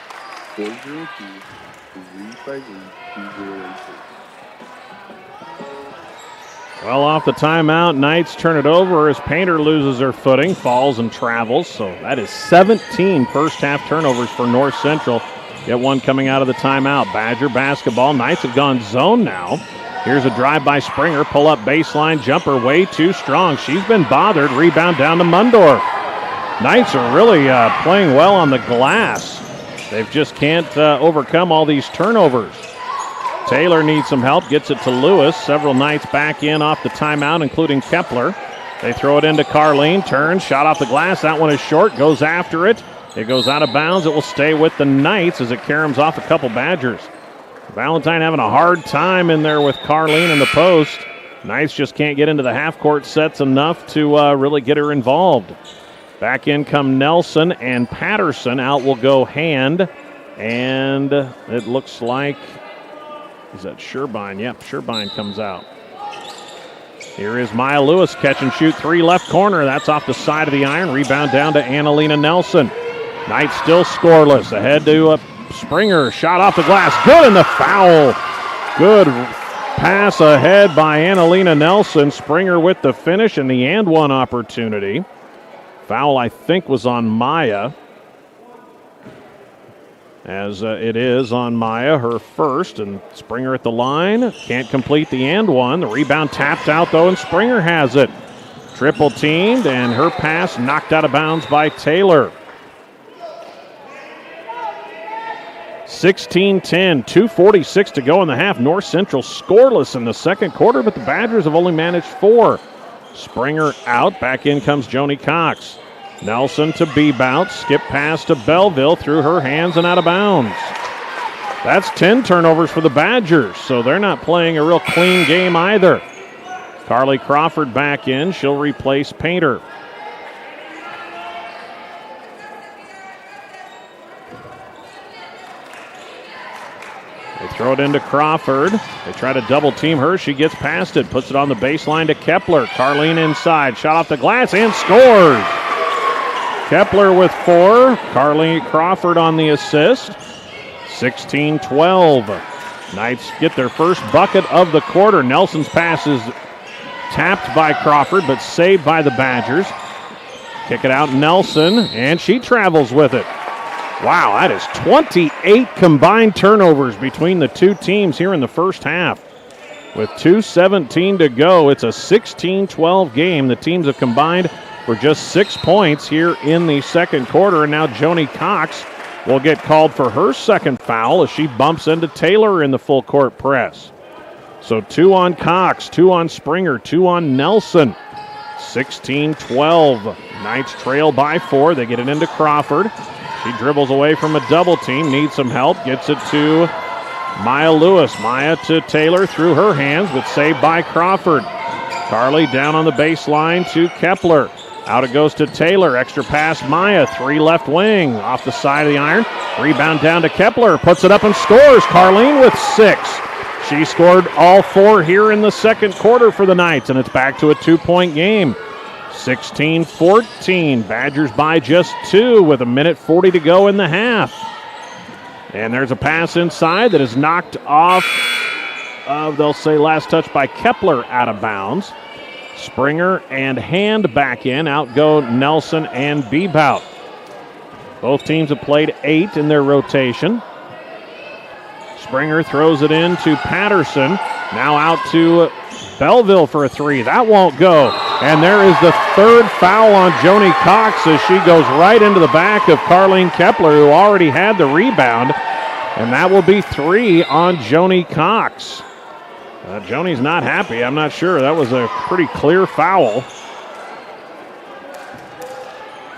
Speaker 12: 402-358-2082.
Speaker 2: Well, off the timeout, Knights turn it over as Painter loses her footing, falls and travels. So that is 17 first-half turnovers for North Central. Get one coming out of the timeout. Badger basketball. Knights have gone zone now. Here's a drive by Springer. Pull up baseline jumper way too strong. She's been bothered. Rebound down to Mundorf. Knights are really playing well on the glass. They just can't overcome all these turnovers. Taylor needs some help. Gets it to Lewis. Several Knights back in off the timeout, including Kepler. They throw it into Carlene. Turns. Shot off the glass. That one is short. Goes after it. It goes out of bounds. It will stay with the Knights as it caroms off a couple Badgers. Valentine having a hard time in there with Carlene in the post. Knights just can't get into the half-court sets enough to really get her involved. Back in come Nelson and Patterson. Out will go Hand. And it looks like, is that Sherbine? Yep, Sherbine comes out. Here is Maya Lewis, catch and shoot three left corner. That's off the side of the iron. Rebound down to Annalena Nelson. Knights still scoreless. Ahead to Springer. Shot off the glass. Good in the foul. Good pass ahead by Annalena Nelson. Springer with the finish and the and one opportunity. Foul, I think, was on Maya. As it is on Maya, her first. And Springer at the line. Can't complete the and one. The rebound tapped out, though, and Springer has it. Triple teamed, and her pass knocked out of bounds by Taylor. 16-10, 2:46 to go in the half. North Central scoreless in the second quarter, but the Badgers have only managed 4. Springer out. Back in comes Joni Cox. Nelson to Bebout. Skip pass to Belleville through her hands and out of bounds. That's 10 turnovers for the Badgers, so they're not playing a real clean game either. Carly Crawford back in. She'll replace Painter. They throw it into Crawford. They try to double team her. She gets past it. Puts it on the baseline to Kepler. Carlene inside. Shot off the glass and scores. Kepler with 4. Carlene Crawford on the assist. 16-12. Knights get their first bucket of the quarter. Nelson's pass is tapped by Crawford, but saved by the Badgers. Kick it out Nelson, and she travels with it. Wow, that is 28 combined turnovers between the two teams here in the first half. With 2:17 to go, it's a 16-12 game. The teams have combined for just 6 points here in the second quarter, and now Joni Cox will get called for her second foul as she bumps into Taylor in the full court press. So 2 on Cox, 2 on Springer, 2 on Nelson. 16-12. Knights trail by 4. They get it into Crawford. She dribbles away from a double team, needs some help, gets it to Maya Lewis. Maya to Taylor through her hands, but saved by Crawford. Carly down on the baseline to Kepler. Out it goes to Taylor. Extra pass, Maya. 3 left wing. Off the side of the iron. Rebound down to Kepler. Puts it up and scores. Carlene with 6. She scored all 4 here in the second quarter for the Knights, and it's back to a 2-point game. 16-14. Badgers by just 2 with 1:40 to go in the half. And there's a pass inside that is knocked off of, they'll say, last touch by Kepler out of bounds. Springer and Hand back in. Out go Nelson and Bebout. Both teams have played 8 in their rotation. Springer throws it in to Patterson. Now out to Belleville for a 3. That won't go. And there is the 3rd foul on Joni Cox as she goes right into the back of Carlene Kepler, who already had the rebound. And that will be 3 on Joni Cox. Joni's not happy. I'm not sure. That was a pretty clear foul.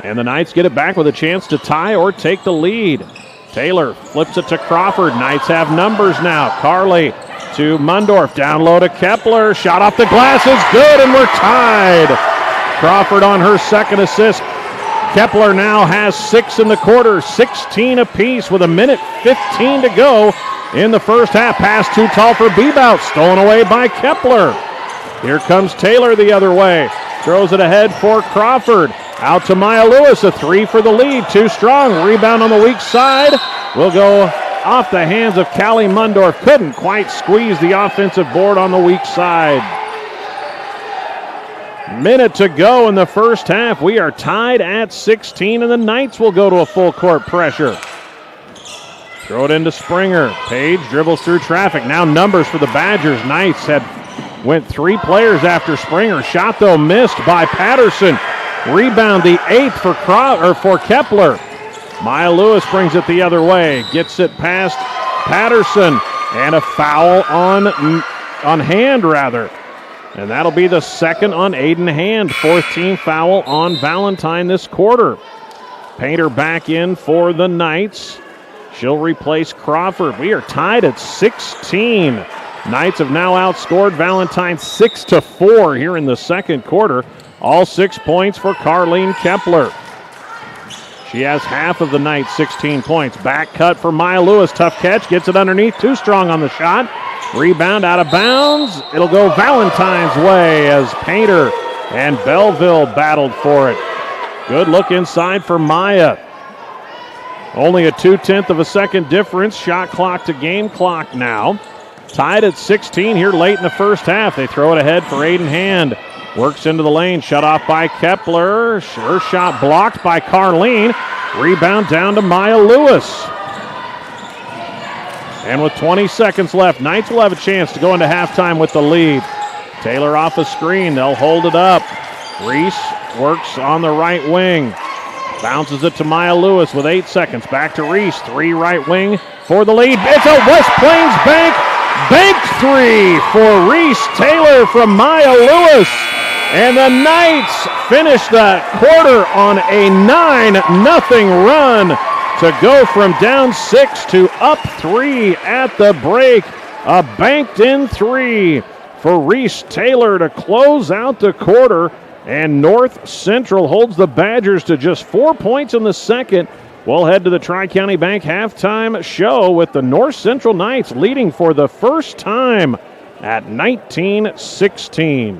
Speaker 2: And the Knights get it back with a chance to tie or take the lead. Taylor flips it to Crawford. Knights have numbers now. Carly to Mundorf. Down low to Kepler. Shot off the glass is good, and we're tied. Crawford on her second assist. Kepler now has 6 in the quarter, 16 apiece with 1:15 to go in the first half. Pass too tall for Bebout, stolen away by Kepler. Here comes Taylor the other way. Throws it ahead for Crawford. Out to Maya Lewis, a 3 for the lead. Too strong. Rebound on the weak side. Will go off the hands of Callie Mundorf. Couldn't quite squeeze the offensive board on the weak side. Minute to go in the first half. We are tied at 16, and the Knights will go to a full court pressure. Throw it into Springer. Page dribbles through traffic. Now numbers for the Badgers. Knights went 3 players after Springer. Shot, though, missed by Patterson. Rebound, the 8th for Kepler. Maya Lewis brings it the other way. Gets it past Patterson. And a foul on Hand, rather. And that'll be the second on Aiden Hand. 4th team foul on Valentine this quarter. Painter back in for the Knights. She'll replace Crawford. We are tied at 16. Knights have now outscored Valentine 6-4 here in the second quarter. All 6 points for Carleen Kepler. She has half of the Knights' 16 points. Back cut for Maya Lewis. Tough catch. Gets it underneath. Too strong on the shot. Rebound out of bounds. It'll go Valentine's way as Painter and Belleville battled for it. Good look inside for Maya. Only a 0.2 of a second difference. Shot clock to game clock now. Tied at 16 here late in the first half. They throw it ahead for Aiden Hand. Works into the lane. Shut off by Kepler. Her shot blocked by Carleen. Rebound down to Maya Lewis. And with 20 seconds left, Knights will have a chance to go into halftime with the lead. Taylor off a screen. They'll hold it up. Reese works on the right wing. Bounces it to Maya Lewis with 8 seconds. Back to Reese. 3 right wing for the lead. It's a West Plains Bank 3 for Reese Taylor from Maya Lewis. And the Knights finish that quarter on a 9-0 run to go from down 6 to up 3 at the break. A banked-in 3 for Reese Taylor to close out the quarter. And North Central holds the Badgers to just 4 points in the second. We'll head to the Tri-County Bank halftime show with the North Central Knights leading for the first time at 19-16.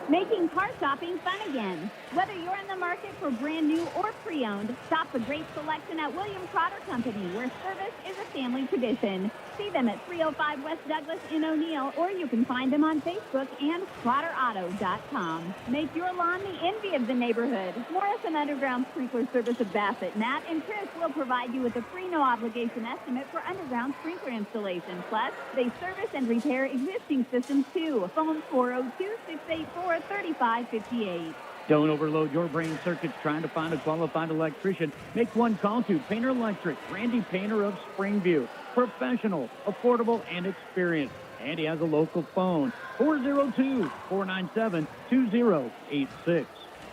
Speaker 10: Making car shopping fun again. Whether you're in the market for brand new or pre-owned, shop the great selection at William Trotter Company, where service is a family tradition. See them at 305 West Douglas in O'Neill, or you can find them on Facebook and TrotterAuto.com. Make your lawn the envy of the neighborhood. Morrison Underground Sprinkler Service of Bassett. Matt and Chris will provide you with a free no-obligation estimate for underground sprinkler installation. Plus, they service and repair existing systems, too. Phone 402-684-3558.
Speaker 7: Don't overload your brain circuits trying to find a qualified electrician. Make one call to Painter Electric, Randy Painter of Springview. Professional, affordable, and experienced. And he has a local phone, 402-497-2086.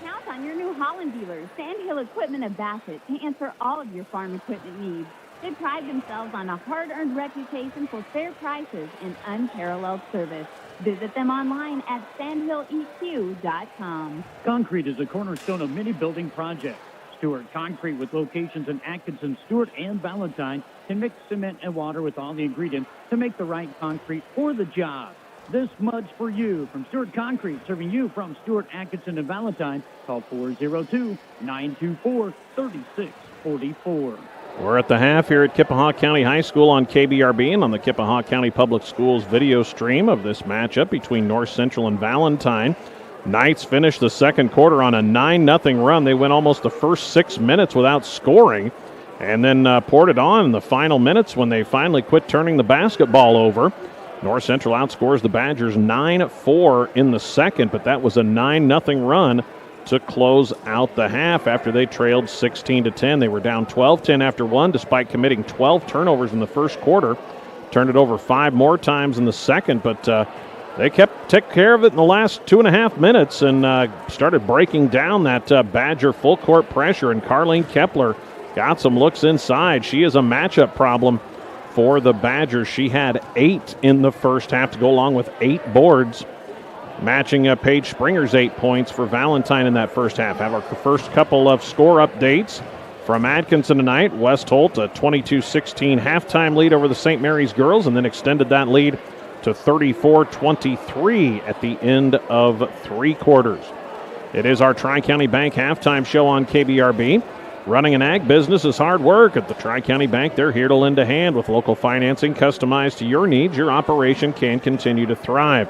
Speaker 10: Count on your New Holland dealers, Sandhill Equipment of Bassett, to answer all of your farm equipment needs. They pride themselves on a hard-earned reputation for fair prices and unparalleled service. Visit them online at sandhilleq.com.
Speaker 7: Concrete is a cornerstone of many building projects. Stewart Concrete, with locations in Atkinson, Stewart, and Valentine, can mix cement and water with all the ingredients to make the right concrete for the job. This mud's for you from Stewart Concrete, serving you from Stewart, Atkinson, and Valentine. Call 402-924-3644.
Speaker 2: We're at the half here at Kippahaw County High School on KBRB and on the Kippahaw County Public Schools video stream of this matchup between North Central and Valentine. Knights finished the second quarter on a 9-0 run. They went almost the first 6 minutes without scoring and then poured it on in the final minutes when they finally quit turning the basketball over. North Central outscores the Badgers 9-4 in the second, but that was a 9-0 run to close out the half after they trailed 16-10. They were down 12-10 after one, despite committing 12 turnovers in the first quarter. Turned it over 5 more times in the second, but they took care of it in the last 2.5 minutes and started breaking down that Badger full court pressure. And Carleen Kepler got some looks inside. She is a matchup problem for the Badgers. She had 8 in the first half to go along with 8 boards. matching Paige Springer's 8 points for Valentine in that first half. Have our first couple of score updates from Atkinson tonight. West Holt, a 22-16 halftime lead over the St. Mary's girls, and then extended that lead to 34-23 at the end of 3 quarters. It is our Tri-County Bank halftime show on KBRB. Running an ag business is hard work. At the Tri-County Bank, they're here to lend a hand. With local financing customized to your needs, your operation can continue to thrive.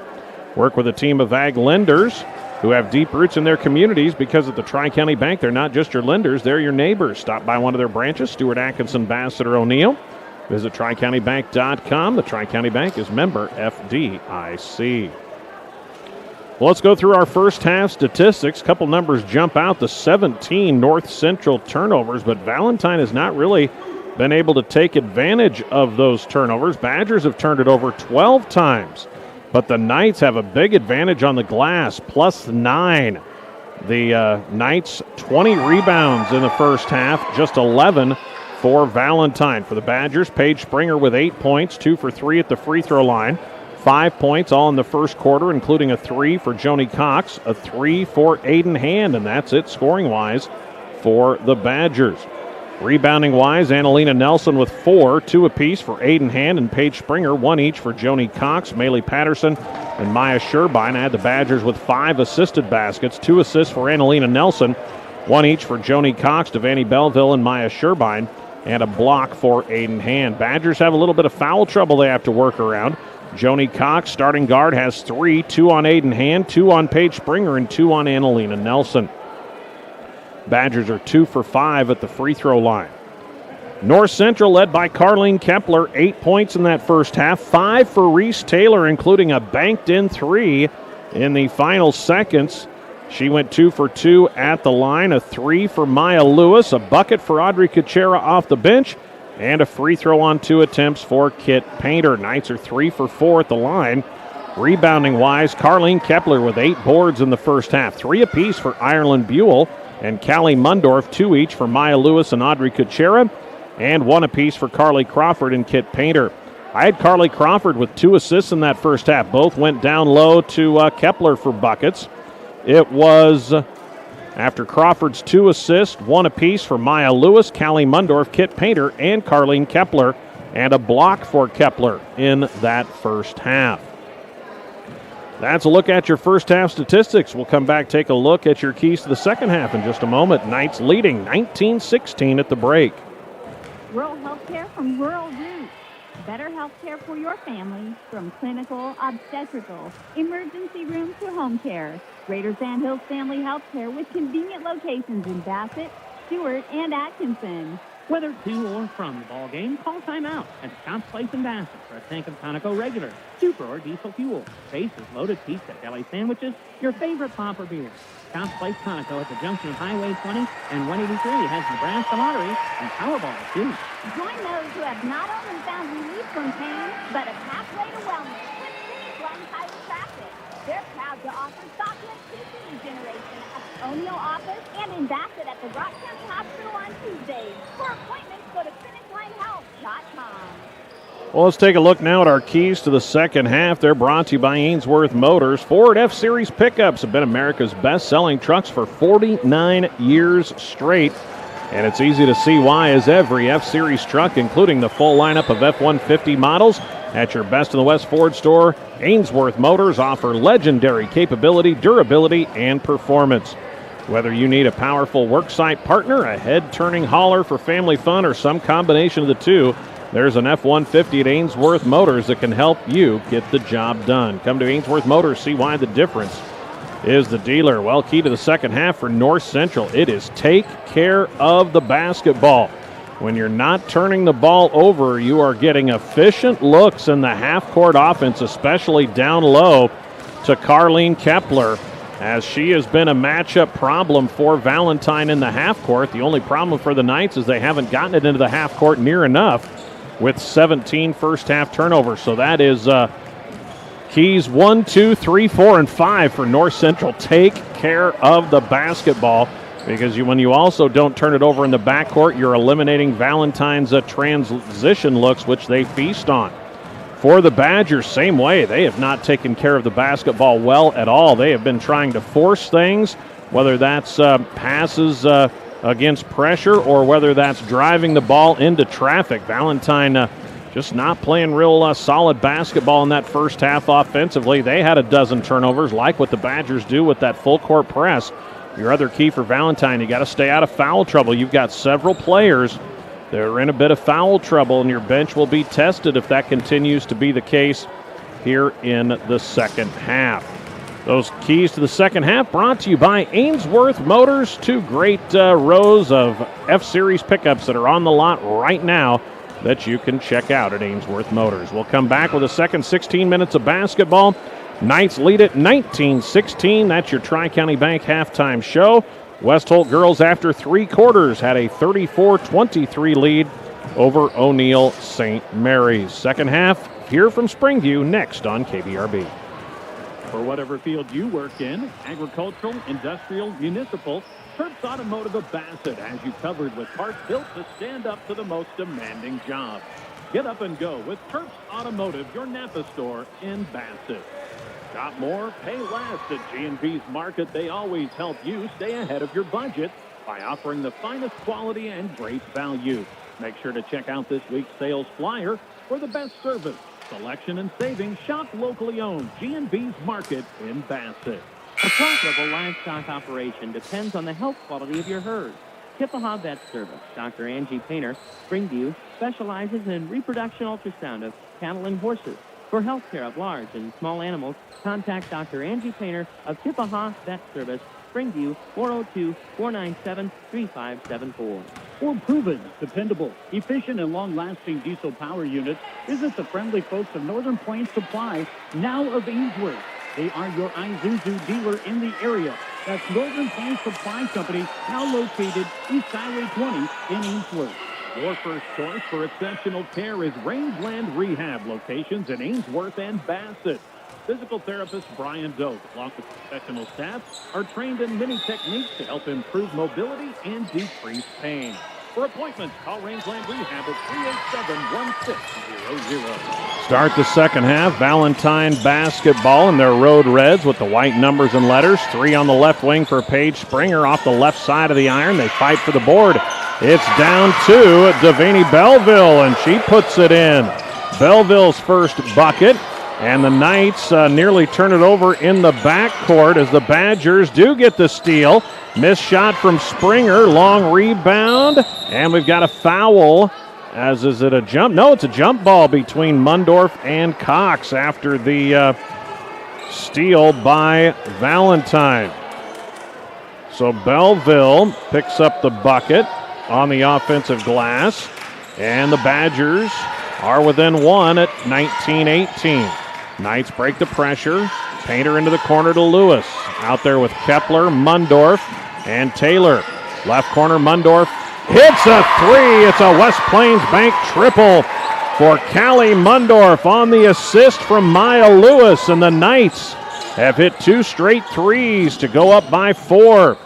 Speaker 2: Work with a team of ag lenders who have deep roots in their communities, because at the Tri-County Bank, they're not just your lenders, they're your neighbors. Stop by one of their branches, Stewart, Atkinson, Bassett, or O'Neill. Visit TriCountyBank.com. The Tri-County Bank is member FDIC. Well, let's go through our first half statistics. A couple numbers jump out. The 17 North Central turnovers, but Valentine has not really been able to take advantage of those turnovers. Badgers have turned it over 12 times, but the Knights have a big advantage on the glass, +9. The Knights, 20 rebounds in the first half, just 11 for Valentine. For the Badgers, Paige Springer with 8 points, 2 for 3 at the free throw line. 5 points all in the first quarter, including a 3 for Joni Cox, a 3 for Aiden Hand, and that's it scoring-wise for the Badgers. Rebounding-wise, Annalena Nelson with 4, 2 apiece for Aiden Hand and Paige Springer, 1 each for Joni Cox, Maylee Patterson, and Maya Sherbein. I had the Badgers with 5 assisted baskets, 2 assists for Annalena Nelson, 1 each for Joni Cox, Devaney Belleville, and Maya Sherbein, and a block for Aiden Hand. Badgers have a little bit of foul trouble they have to work around. Joni Cox, starting guard, has 3, 2 on Aiden Hand, 2 on Paige Springer, and 2 on Annalena Nelson. Badgers are 2 for 5 at the free throw line. North Central led by Carlene Kepler, 8 points in that first half, 5 for Reese Taylor, including a banked-in 3 in the final seconds. She went 2 for 2 at the line, a 3 for Maya Lewis, a bucket for Audrey Kuchera off the bench, and a free throw on 2 attempts for Kit Painter. Knights are 3 for 4 at the line. Rebounding-wise, Carlene Kepler with 8 boards in the first half, 3 apiece for Ireland Buell and Callie Mundorf, 2 each for Maya Lewis and Audrey Kuchera, and 1 apiece for Carly Crawford and Kit Painter. I had Carly Crawford with 2 assists in that first half. Both went down low to Kepler for buckets. It was, after Crawford's 2 assists, 1 apiece for Maya Lewis, Callie Mundorf, Kit Painter, and Carlene Kepler, and a block for Kepler in that first half. That's a look at your first half statistics. We'll come back, take a look at your keys to the second half in just a moment. Knights leading 19-16 at the break.
Speaker 10: Rural healthcare from rural roots. Better healthcare for your family, from clinical, obstetrical, emergency room to home care. Greater Sand Hills Family Healthcare with convenient locations in Bassett, Stewart, and Atkinson.
Speaker 7: Whether to or from the ball game, call timeout at Scott's Place in Bassett for a tank of Conoco regular, super or diesel fuel, bases, loaded pizza, deli sandwiches, your favorite pop or beer. Scott's Place Conoco at the junction of Highway 20 and 183 has Nebraska Lottery and Powerball, too.
Speaker 10: Join those who have not only found relief from pain, but a pathway to wellness with City Glen Chiropractic. They're proud to offer Stockland PCE generation at the O'Neill office and in Bassett at the Rock County Hospital on Tuesdays. For appointments, go to finishlinehealth.com.
Speaker 2: Well, let's take a look now at our keys to the second half. They're brought to you by Ainsworth Motors. Ford F-Series pickups have been America's best-selling trucks for 49 years straight. And it's easy to see why, as every F-Series truck, including the full lineup of F-150 models, at your Best in the West Ford store, Ainsworth Motors offer legendary capability, durability, and performance. Whether you need a powerful worksite partner, a head-turning hauler for family fun, or some combination of the two, there's an F-150 at Ainsworth Motors that can help you get the job done. Come to Ainsworth Motors, see why the difference is the dealer. Well, key to the second half for North Central, it is take care of the basketball. When you're not turning the ball over, you are getting efficient looks in the half-court offense, especially down low to Carlene Kepler, as she has been a matchup problem for Valentine in the half-court. The only problem for the Knights is they haven't gotten it into the half-court near enough with 17 first-half turnovers. So that is keys 1, 2, 3, 4, and 5 for North Central. Take care of the basketball, because when you also don't turn it over in the backcourt, you're eliminating Valentine's transition looks, which they feast on. For the Badgers, same way. They have not taken care of the basketball well at all. They have been trying to force things, whether that's passes against pressure or whether that's driving the ball into traffic. Valentine just not playing real solid basketball in that first half offensively. They had a dozen turnovers, like what the Badgers do with that full court press. Your other key for Valentine, you got to stay out of foul trouble. You've got several players that are in a bit of foul trouble, and your bench will be tested if that continues to be the case here in the second half. Those keys to the second half brought to you by Ainsworth Motors. 2 great rows of F-Series pickups that are on the lot right now that you can check out at Ainsworth Motors. We'll come back with a second 16 minutes of basketball. Knights lead it 19-16. That's your Tri-County Bank halftime show. West Holt girls, after 3 quarters, had a 34-23 lead over O'Neill St. Mary's. Second half, here from Springview, next on KBRB.
Speaker 5: For whatever field you work in, agricultural, industrial, municipal, Terps Automotive of Bassett has you covered with parts built to stand up to the most demanding jobs. Get up and go with Terps Automotive, your Napa store in Bassett. Shop more, pay less at G&B's Market. They always help you stay ahead of your budget by offering the finest quality and great value. Make sure to check out this week's sales flyer for the best service, selection, and savings. Shop locally owned G&B's Market in Bassett.
Speaker 13: A profitable livestock operation depends on the health quality of your herd. Kippaha Vet Service, Dr. Angie Painter, Springview, specializes in reproduction ultrasound of cattle and horses. For health care of large and small animals, contact Dr. Angie Painter of Kippaha Vet Service, Springview, 402-497-3574.
Speaker 7: For proven, dependable, efficient, and long-lasting diesel power units, visit the friendly folks of Northern Plains Supply, now of Ainsworth. They are your Isuzu dealer in the area. That's Northern Plains Supply Company, now located East Highway 20 in Ainsworth.
Speaker 5: Your first choice for exceptional care is Rangeland Rehab, locations in Ainsworth and Bassett. Physical therapist Brian Doak, along with professional staff, are trained in many techniques to help improve mobility and decrease pain. For appointments, call Rangeland Rehab at 387-1600.
Speaker 2: Start the second half. Valentine basketball in their road reds with the white numbers and letters. 3 on the left wing for Paige Springer off the left side of the iron. They fight for the board. It's down to Devaney Belleville, and she puts it in. Belleville's first bucket, and the Knights nearly turn it over in the backcourt as the Badgers do get the steal. Missed shot from Springer, long rebound, and we've got a foul. As is it a jump? No, it's a jump ball between Mundorf and Cox after the steal by Valentine. So Belleville picks up the bucket on the offensive glass, and the Badgers are within 1 at 19-18. Knights break the pressure. Painter into the corner to Lewis. Out there with Kepler, Mundorf, and Taylor. Left corner, Mundorf hits a 3. It's a West Plains Bank triple for Callie Mundorf on the assist from Maya Lewis, and the Knights have hit 2 straight threes to go up by 4.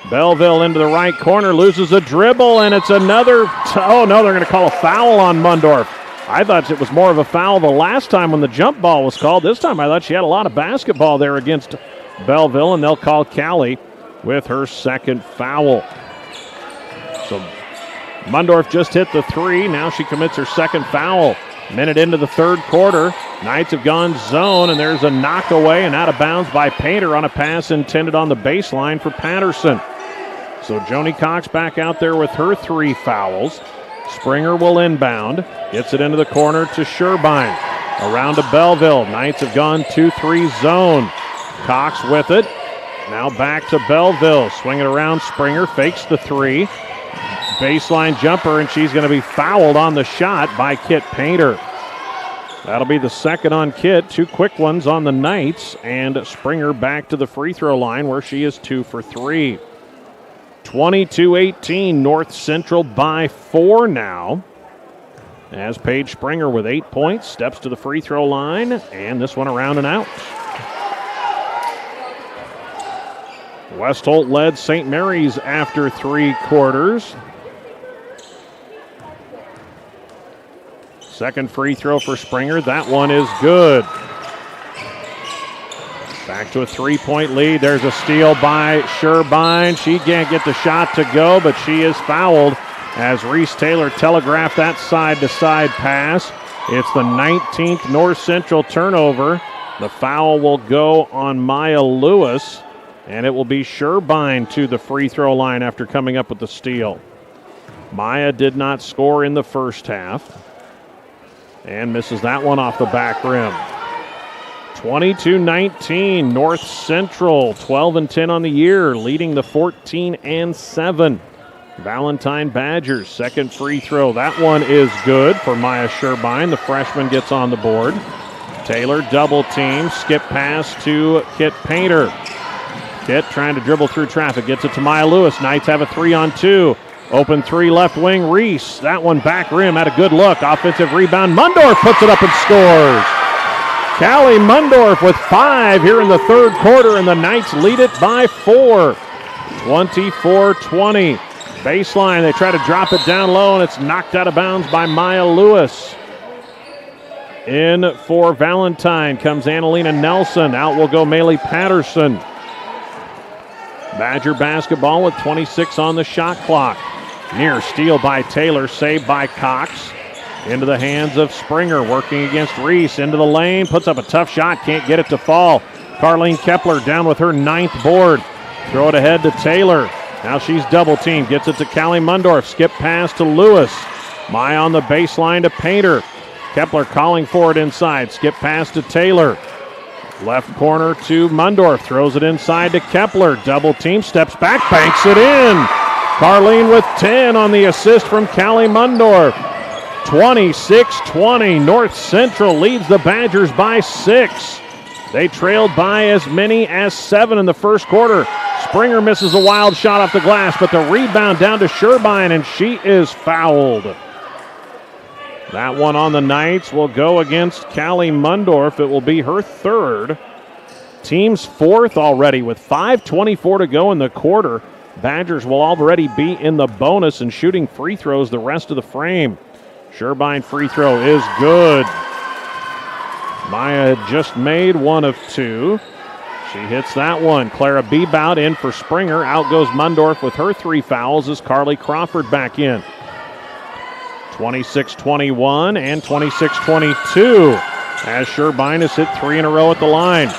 Speaker 2: Belleville into the right corner, loses a dribble, and it's another. Oh no, they're going to call a foul on Mundorf. I thought it was more of a foul the last time when the jump ball was called. This time I thought she had a lot of basketball there against Belleville, and they'll call Callie with her second foul. So Mundorf just hit the 3. Now she commits her second foul. Minute into the third quarter. Knights have gone zone, and there's a knockaway and out of bounds by Painter on a pass intended on the baseline for Patterson. So Joni Cox back out there with her 3 fouls. Springer will inbound. Gets it into the corner to Sherbein. Around to Belleville. Knights have gone 2-3 zone. Cox with it. Now back to Belleville. Swing it around. Springer fakes the 3. Baseline jumper, and she's going to be fouled on the shot by Kit Painter. That'll be the second on Kit. 2 quick ones on the Knights, and Springer back to the free throw line where she is 2 for 3. 22-18, North Central by 4 now. As Paige Springer with 8 points, steps to the free throw line, and this one around and out. West Holt led St. Mary's after 3 quarters. Second free throw for Springer. That one is good. Back to a 3-point lead. There's a steal by Sherbein. She can't get the shot to go, but she is fouled as Reese Taylor telegraphed that side-to-side pass. It's the 19th North Central turnover. The foul will go on Maya Lewis, and it will be Sherbein to the free throw line after coming up with the steal. Maya did not score in the first half and misses that one off the back rim. 22-19, North Central, 12-10 on the year, leading the 14-7. Valentine Badgers, second free throw. That one is good for Maya Sherbein. The freshman gets on the board. Taylor double team, skip pass to Kit Painter. Kit trying to dribble through traffic, gets it to Maya Lewis. Knights have a 3-on-2. Open three, left wing, Reese. That one back rim, had a good look. Offensive rebound, Mundorf puts it up and scores. Callie Mundorf with 5 here in the third quarter, and the Knights lead it by 4. 24-20. Baseline, they try to drop it down low, and it's knocked out of bounds by Maya Lewis. In for Valentine comes Annalena Nelson. Out will go Maylee Patterson. Badger basketball with 26 on the shot clock. Near steal by Taylor, saved by Cox. Into the hands of Springer, working against Reese. Into the lane, puts up a tough shot, can't get it to fall. Carlene Kepler down with her 9th board. Throw it ahead to Taylor. Now she's double teamed, gets it to Callie Mundorf. Skip pass to Lewis. Maya on the baseline to Painter. Kepler calling for it inside. Skip pass to Taylor. Left corner to Mundorf. Throws it inside to Kepler. Double team, steps back, banks it in. Carlene with 10 on the assist from Callie Mundorf. 26-20. North Central leads the Badgers by 6. They trailed by as many as 7 in the first quarter. Springer misses a wild shot off the glass, but the rebound down to Sherbein, and she is fouled. That one on the Knights will go against Callie Mundorf. It will be her 3rd. Team's 4th already with 5:24 to go in the quarter. Badgers will already be in the bonus and shooting free throws the rest of the frame. Sherbein free throw is good. Maya had just made 1 of 2. She hits that one. Clara Bebout in for Springer. Out goes Mundorf with her 3 fouls as Carly Crawford back in. 26-21 and 26-22 as Sherbein has hit 3 in a row at the line.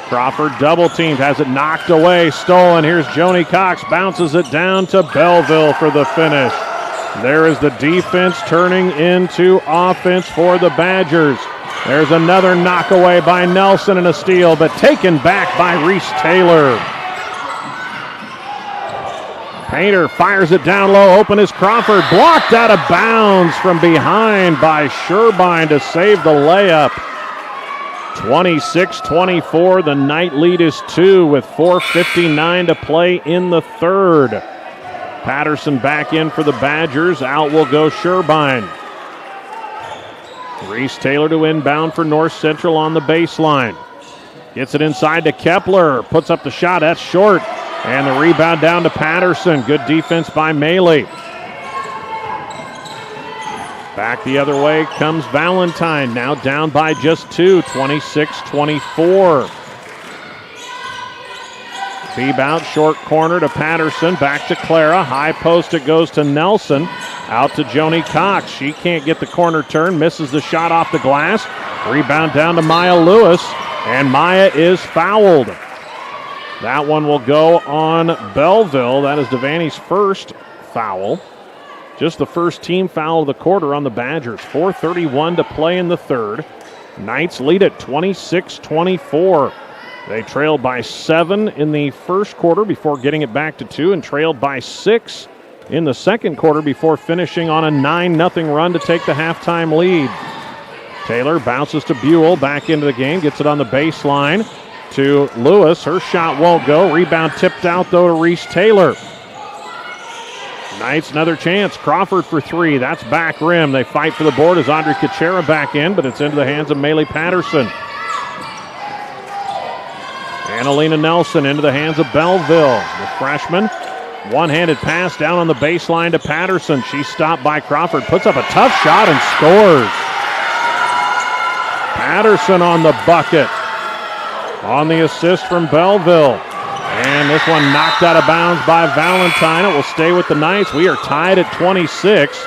Speaker 2: Crawford double teamed, has it knocked away, stolen. Here's Joni Cox, bounces it down to Belleville for the finish. There is the defense turning into offense for the Badgers. There's another knockaway by Nelson and a steal, but taken back by Reese Taylor. Painter fires it down low. Open is Crawford. Blocked out of bounds from behind by Sherbein to save the layup. 26-24. The Knight lead is 2 with 4:59 to play in the third. Patterson back in for the Badgers. Out will go Sherbein. Reese Taylor to inbound for North Central on the baseline. Gets it inside to Kepler. Puts up the shot. That's short. And the rebound down to Patterson. Good defense by Maylee. Back the other way comes Valentine. Now down by just 2. 26-24. Bebout, short corner to Patterson, back to Clara, high post it goes to Nelson, out to Joni Cox. She can't get the corner turn, misses the shot off the glass, rebound down to Maya Lewis, and Maya is fouled. That one will go on Belleville. That is Devaney's first foul. Just the first team foul of the quarter on the Badgers. 4:31 to play in the third. Knights lead at 26-24. They trailed by 7 in the first quarter before getting it back to 2 and trailed by 6 in the second quarter before finishing on a 9-0 run to take the halftime lead. Taylor bounces to Buell, back into the game, gets it on the baseline to Lewis. Her shot won't go. Rebound tipped out, though, to Reese Taylor. Knights another chance. Crawford for 3. That's back rim. They fight for the board as Audrey Kuchera back in, but it's into the hands of Maylee Patterson. Annalena Nelson into the hands of Belleville. The freshman, one-handed pass down on the baseline to Patterson. She's stopped by Crawford, puts up a tough shot and scores. Patterson on the bucket. On the assist from Belleville. And this one knocked out of bounds by Valentine. It will stay with the Knights. We are tied at 26.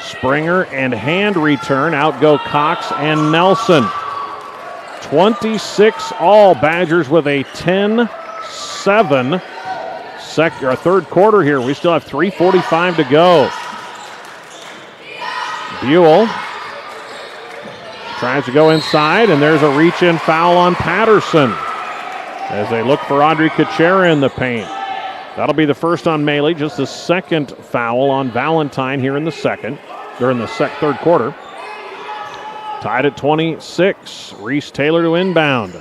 Speaker 2: Springer and Hand return. Out go Cox and Nelson. 26 all. Badgers with a 10-7 third quarter here. We still have 3:45 to go. Buell tries to go inside, and there's a reach-in foul on Patterson as they look for Audrey Kuchera in the paint. That'll be the first on Maley, just the second foul on Valentine here in the third quarter. Tied at 26. Reese Taylor to inbound.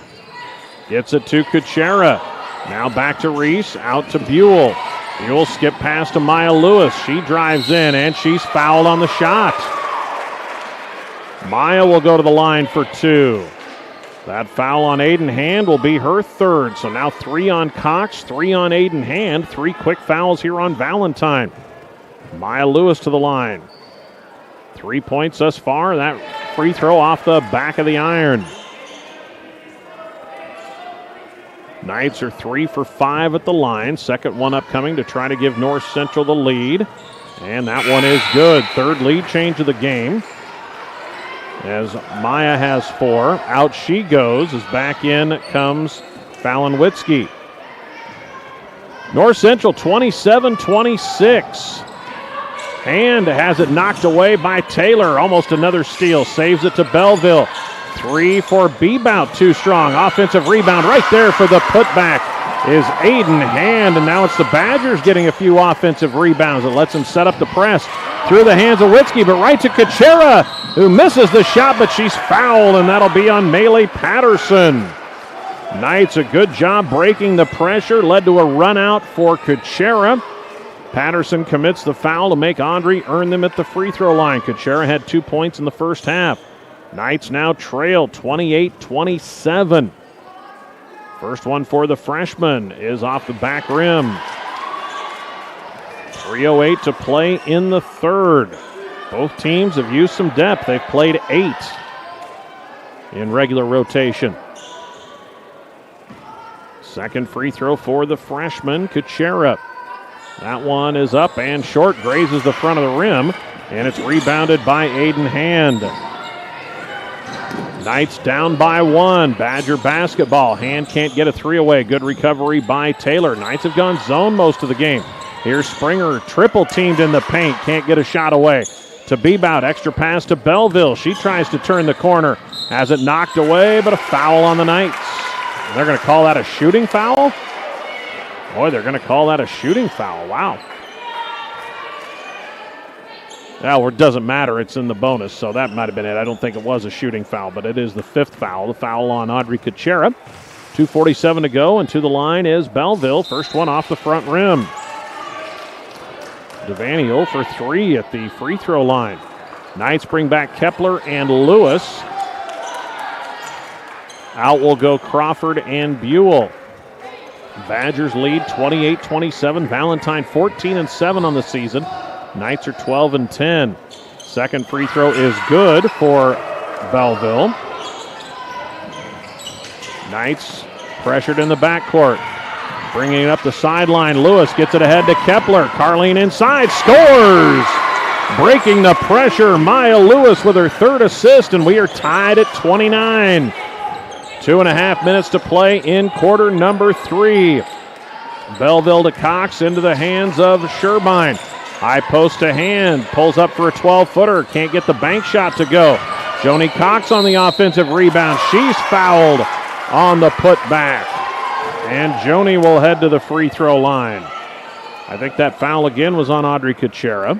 Speaker 2: Gets it to Kuchera. Now back to Reese, out to Buell. Buell skip pass to Maya Lewis. She drives in, and she's fouled on the shot. Maya will go to the line for 2. That foul on Aiden Hand will be her third. So now 3 on Cox, 3 on Aiden Hand. 3 quick fouls here on Valentine. Maya Lewis to the line. 3 points thus far. That free throw off the back of the iron. Knights are 3 for 5 at the line. Second one upcoming to try to give North Central the lead. And that one is good. Third lead change of the game. As Maya has 4. Out she goes as back in comes Fallon Witzke. North Central 27-26. Hand has it knocked away by Taylor. Almost another steal. Saves it to Belleville. 3 for Bebout. Too strong. Offensive rebound right there for the putback is Aiden Hand. And now it's the Badgers getting a few offensive rebounds. It lets them set up the press through the hands of Witzke, but right to Kuchera, who misses the shot, but she's fouled, and that'll be on Maley Patterson. Knights a good job breaking the pressure. Led to a run out for Kuchera. Patterson commits the foul to make Andre earn them at the free throw line. Kuchera had 2 points in the first half. Knights now trail 28-27. First one for the freshman is off the back rim. 3:08 to play in the third. Both teams have used some depth. They've played 8 in regular rotation. Second free throw for the freshman, Kuchera. That one is up and short, grazes the front of the rim, and it's rebounded by Aiden Hand. Knights down by 1. Badger basketball. Hand can't get a 3 away. Good recovery by Taylor. Knights have gone zone most of the game. Here's Springer, triple teamed in the paint. Can't get a shot away. To Bebout, extra pass to Belleville. She tries to turn the corner. Has it knocked away, but a foul on the Knights. They're going to call that a shooting foul? Boy, they're going to call that a shooting foul. Wow. Well, it doesn't matter. It's in the bonus, so that might have been it. I don't think it was a shooting foul, but it is the 5th foul. The foul on Audrey Kuchera. 2:47 to go, and to the line is Belleville. First one off the front rim. Devaney 0 for 3 at the free throw line. Knights bring back Kepler and Lewis. Out will go Crawford and Buell. Badgers lead 28-27. Valentine 14-7 on the season. Knights are 12-10. Second free throw is good for Belleville. Knights pressured in the backcourt. Bringing it up the sideline. Lewis gets it ahead to Kepler. Carlene inside. Scores! Breaking the pressure. Maya Lewis with her 3rd assist, and we are tied at 29. 2.5 minutes to play in quarter number 3. Belleville to Cox into the hands of Sherbein. High post to Hand. Pulls up for a 12-footer. Can't get the bank shot to go. Joni Cox on the offensive rebound. She's fouled on the putback. And Joni will head to the free throw line. I think that foul again was on Audrey Kuchera.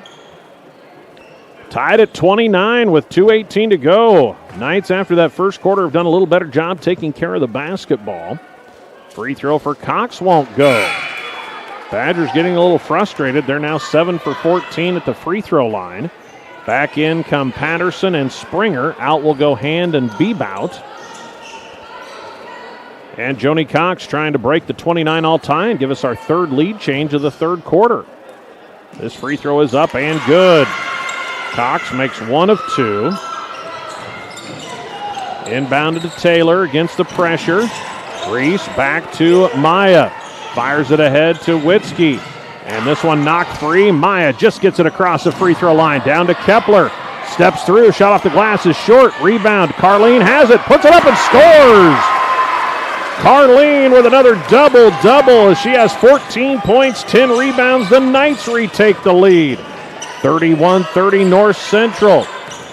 Speaker 2: Tied at 29 with 2:18 to go. Knights after that first quarter have done a little better job taking care of the basketball. Free throw for Cox won't go. Badgers getting a little frustrated. They're now 7 for 14 at the free throw line. Back in come Patterson and Springer. Out will go Hand and Bebout. And Joni Cox trying to break the 29 all-time and give us our 3rd lead change of the 3rd quarter. This free throw is up and good. Cox makes 1 of 2. Inbounded to Taylor against the pressure. Reese back to Maya. Fires it ahead to Witzke. And this one knocked free. Maya just gets it across the free throw line. Down to Kepler. Steps through. Shot off the glass is short. Rebound. Carlene has it. Puts it up and scores. Carlene with another double-double as she has 14 points, 10 rebounds. The Knights retake the lead. 31-30 North Central.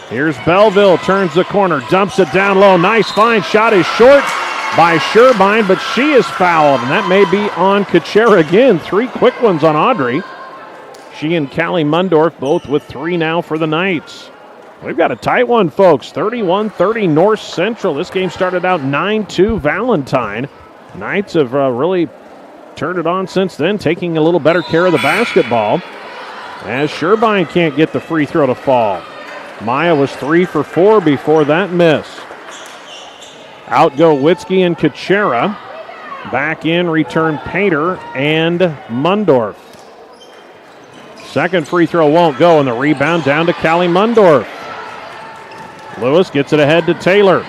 Speaker 2: Here's Belleville. Turns the corner. Dumps it down low. Nice find. Shot is short by Sherbein, but she is fouled, and that may be on Kuchera again. 3 quick ones on Audrey. She and Callie Mundorf both with 3 now for the Knights. We've got a tight one, folks. 31-30 North Central. This game started out 9-2 Valentine. Knights have really turned it on since then, taking a little better care of the basketball, as Sherbein can't get the free throw to fall. Maya was 3 for 4 before that miss. Out go Witzke and Kuchera. Back in return Painter and Mundorf. Second free throw won't go, and the rebound down to Callie Mundorf. Lewis gets it ahead to Taylor.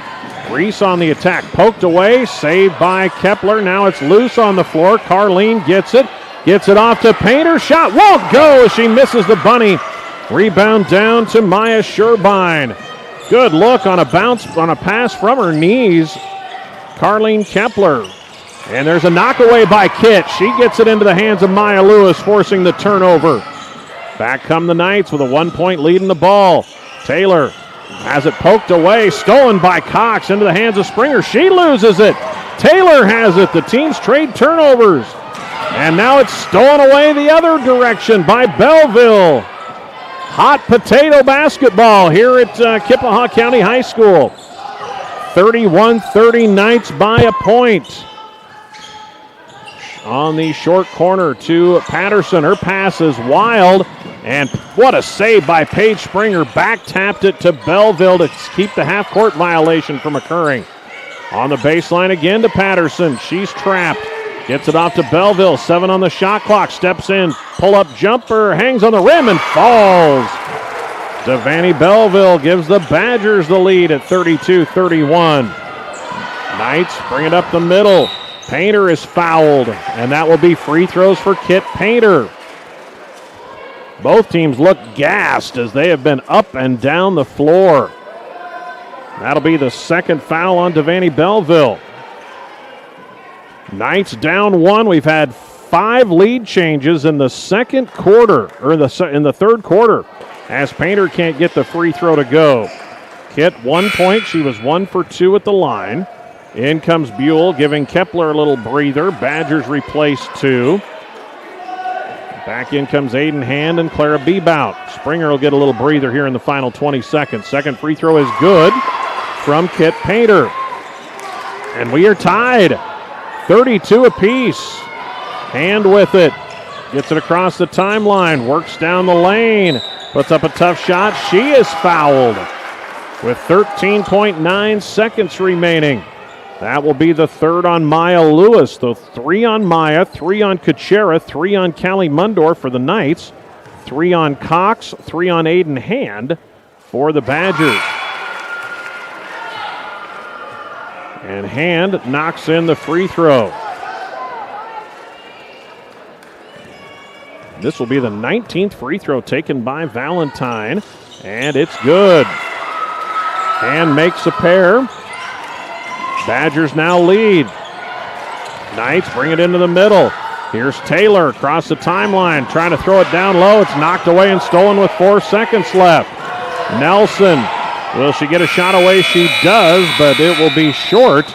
Speaker 2: Reese on the attack, poked away, saved by Kepler. Now it's loose on the floor. Carlene gets it off to Painter. Shot won't go as she misses the bunny. Rebound down to Maya Sherbein. Good look on a bounce, on a pass from her knees. Carlene Kepler. And there's a knockaway by Kitt. She gets it into the hands of Maya Lewis, forcing the turnover. Back come the Knights with a 1-point lead in the ball. Taylor has it poked away, stolen by Cox into the hands of Springer. She loses it. Taylor has it. The teams trade turnovers. And now it's stolen away the other direction by Belleville. Hot potato basketball here at Kippahaw County High School. 31-30 Knights by a point. On the short corner to Patterson. Her pass is wild. And what a save by Paige Springer. Back tapped it to Belleville to keep the half-court violation from occurring. On the baseline again to Patterson. She's trapped. Gets it off to Belleville. 7 on the shot clock. Steps in. Pull-up jumper. Hangs on the rim and falls. Devani Belleville gives the Badgers the lead at 32-31. Knights bring it up the middle. Painter is fouled. And that will be free throws for Kit Painter. Both teams look gassed as they have been up and down the floor. That'll be the second foul on Devani Belleville. Knights down 1. We've had 5 lead changes in the second quarter, or in the third quarter, as Painter can't get the free throw to go. Kit 1 point. She was 1 for 2 at the line. In comes Buell, giving Kepler a little breather. Badgers replace 2. Back in comes Aiden Hand and Clara Bebout. Springer will get a little breather here in the final 20 seconds. Second free throw is good from Kit Painter. And we are tied. 32 apiece. Hand with it. Gets it across the timeline. Works down the lane. Puts up a tough shot. She is fouled with 13.9 seconds remaining. That will be the third on Maya Lewis. The 3 on Maya, 3 on Kuchera, 3 on Callie Mundorf for the Knights, 3 on Cox, 3 on Aiden Hand for the Badgers. And Hand knocks in the free throw. This will be the 19th free throw taken by Valentine, and it's good. Hand makes a pair. Badgers now lead. Knights bring it into the middle. Here's Taylor across the timeline, trying to throw it down low. It's knocked away and stolen with 4 seconds left. Nelson, will she get a shot away? She does, but it will be short.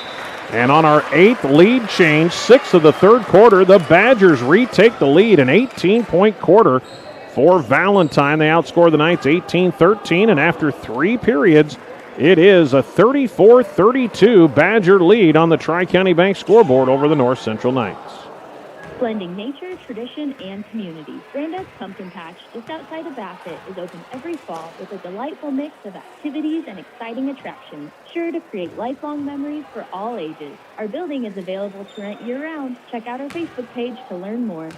Speaker 2: And on our 8th lead change, 6th of the third quarter, the Badgers retake the lead. An 18-point quarter for Valentine. They outscore the Knights 18-13, and after 3 periods, it is a 34-32 Badger lead on the Tri-County Bank scoreboard over the North Central Knights.
Speaker 14: Blending nature, tradition, and community. Granddad's Pumpkin Patch, just outside of Bassett, is open every fall with a delightful mix of activities and exciting attractions, sure to create lifelong memories for all ages. Our building is available to rent year-round. Check out our Facebook page to learn more.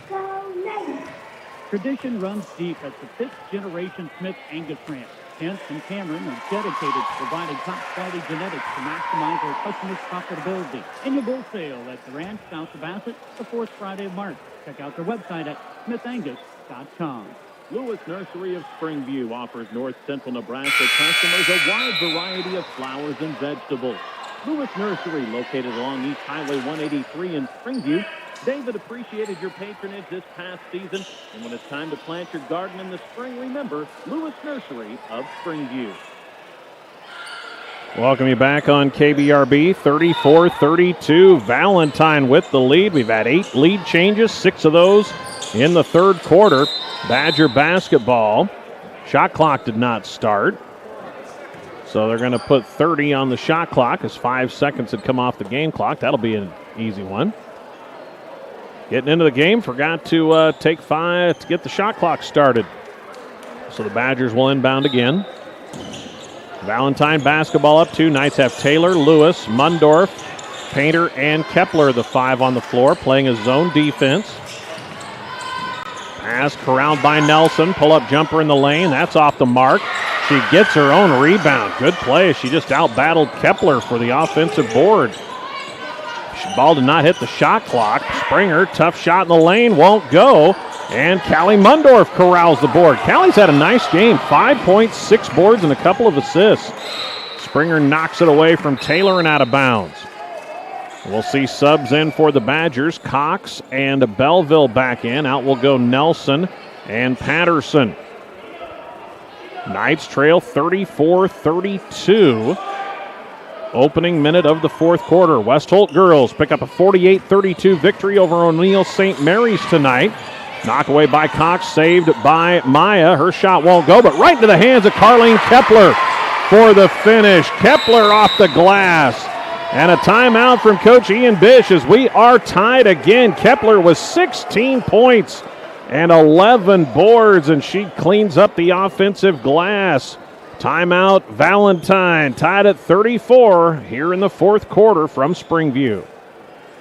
Speaker 7: Tradition runs deep at the fifth-generation Smith Angus Ranch. Kent and Cameron are dedicated to providing top-quality genetics to maximize their customers' profitability. Annual bull sale at the ranch south of Bassett the fourth Friday of March. Check out their website at smithangus.com.
Speaker 5: Lewis Nursery of Springview offers north central Nebraska customers a wide variety of flowers and vegetables. Lewis Nursery, located along East Highway 183 in Springview. David appreciated your patronage this past season, and when it's time to plant your garden in the spring, remember Lewis Nursery of Springview.
Speaker 2: Welcome you back on KBRB, 34-32. Valentine with the lead. We've had 8 lead changes, 6 of those in the third quarter. Badger basketball. Shot clock did not start. So they're going to put 30 on the shot clock as 5 seconds had come off the game clock. That'll be an easy one. Getting into the game, forgot to take 5 to get the shot clock started. So the Badgers will inbound again. Valentine basketball up 2. Knights have Taylor, Lewis, Mundorf, Painter, and Kepler, the 5 on the floor, playing a zone defense. Pass corralled by Nelson. Pull-up jumper in the lane. That's off the mark. She gets her own rebound. Good play. She just out-battled Kepler for the offensive board. Ball did not hit the shot clock. Springer, tough shot in the lane, won't go. And Callie Mundorf corrals the board. Callie's had a nice game. 5 points, 6 boards, and a couple of assists. Springer knocks it away from Taylor and out of bounds. We'll see subs in for the Badgers. Cox and Belleville back in. Out will go Nelson and Patterson. Knights trail 34-32. Opening minute of the fourth quarter. Westholt girls pick up a 48-32 victory over O'Neill St. Mary's tonight. Knock away by Cox, saved by Maya. Her shot won't go, but right into the hands of Carleen Kepler for the finish. Kepler off the glass. And a timeout from Coach Ian Bish as we are tied again. Kepler with 16 points and 11 boards, and she cleans up the offensive glass. Timeout, Valentine, tied at 34 here in the fourth quarter from Springview.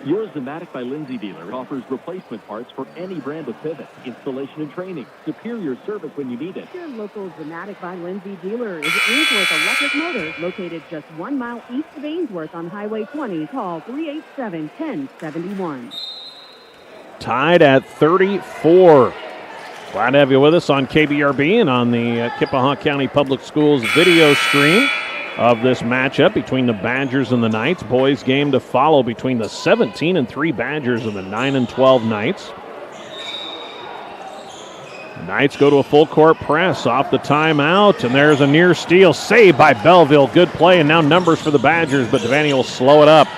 Speaker 5: Your Zematic by Lindsay dealer offers replacement parts for any brand of pivot, installation and training, superior service when you need it.
Speaker 6: Your local Zematic by Lindsay dealer is Ainsworth Electric Motors, located just 1 mile east of Ainsworth on Highway 20. Call 387-1071.
Speaker 2: Tied at 34. Glad to have you with us on KBRB and on the Kippahaw County Public Schools video stream of this matchup between the Badgers and the Knights. Boys game to follow between the 17-3 Badgers and the 9-12 Knights. Knights go to a full court press off the timeout, and there's a near steal saved by Belleville. Good play, and now numbers for the Badgers, but Devaney will slow it up.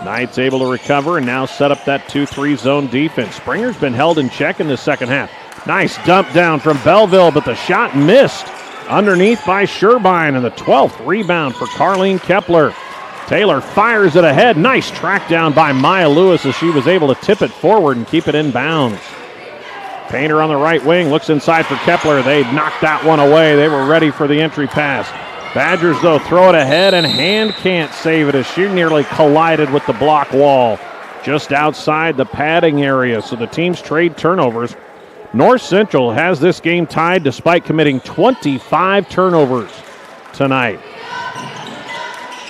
Speaker 2: Knights able to recover and now set up that 2-3 zone defense. Springer's been held in check in the second half. Nice dump down from Belleville, but the shot missed underneath by Sherbine, and the 12th rebound for Carleen Kepler. Taylor fires it ahead. Nice track down by Maya Lewis as she was able to tip it forward and keep it in bounds. Painter on the right wing looks inside for Kepler. They knocked that one away. They were ready for the entry pass. Badgers, though, throw it ahead, and Hand can't save it as she nearly collided with the block wall just outside the padding area. So the teams trade turnovers. North Central has this game tied despite committing 25 turnovers tonight.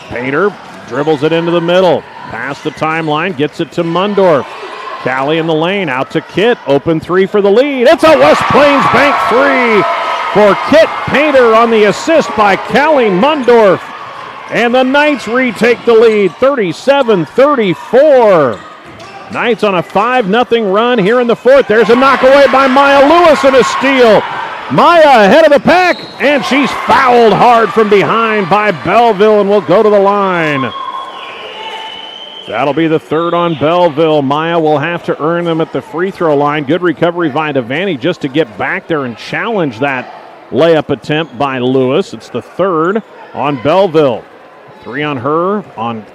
Speaker 2: Painter dribbles it into the middle. Past the timeline, gets it to Mundorf. Callie in the lane, out to Kit. Open 3 for the lead. It's a West Plains Bank 3 for Kit Painter on the assist by Callie Mundorf. And the Knights retake the lead, 37-34. Knights on a 5-0 run here in the fourth. There's a knockaway by Maya Lewis and a steal. Maya ahead of the pack, and she's fouled hard from behind by Belleville and will go to the line. That'll be the third on Belleville. Maya will have to earn them at the free throw line. Good recovery by Devaney just to get back there and challenge that layup attempt by Lewis. It's the third on Belleville. 3 on her,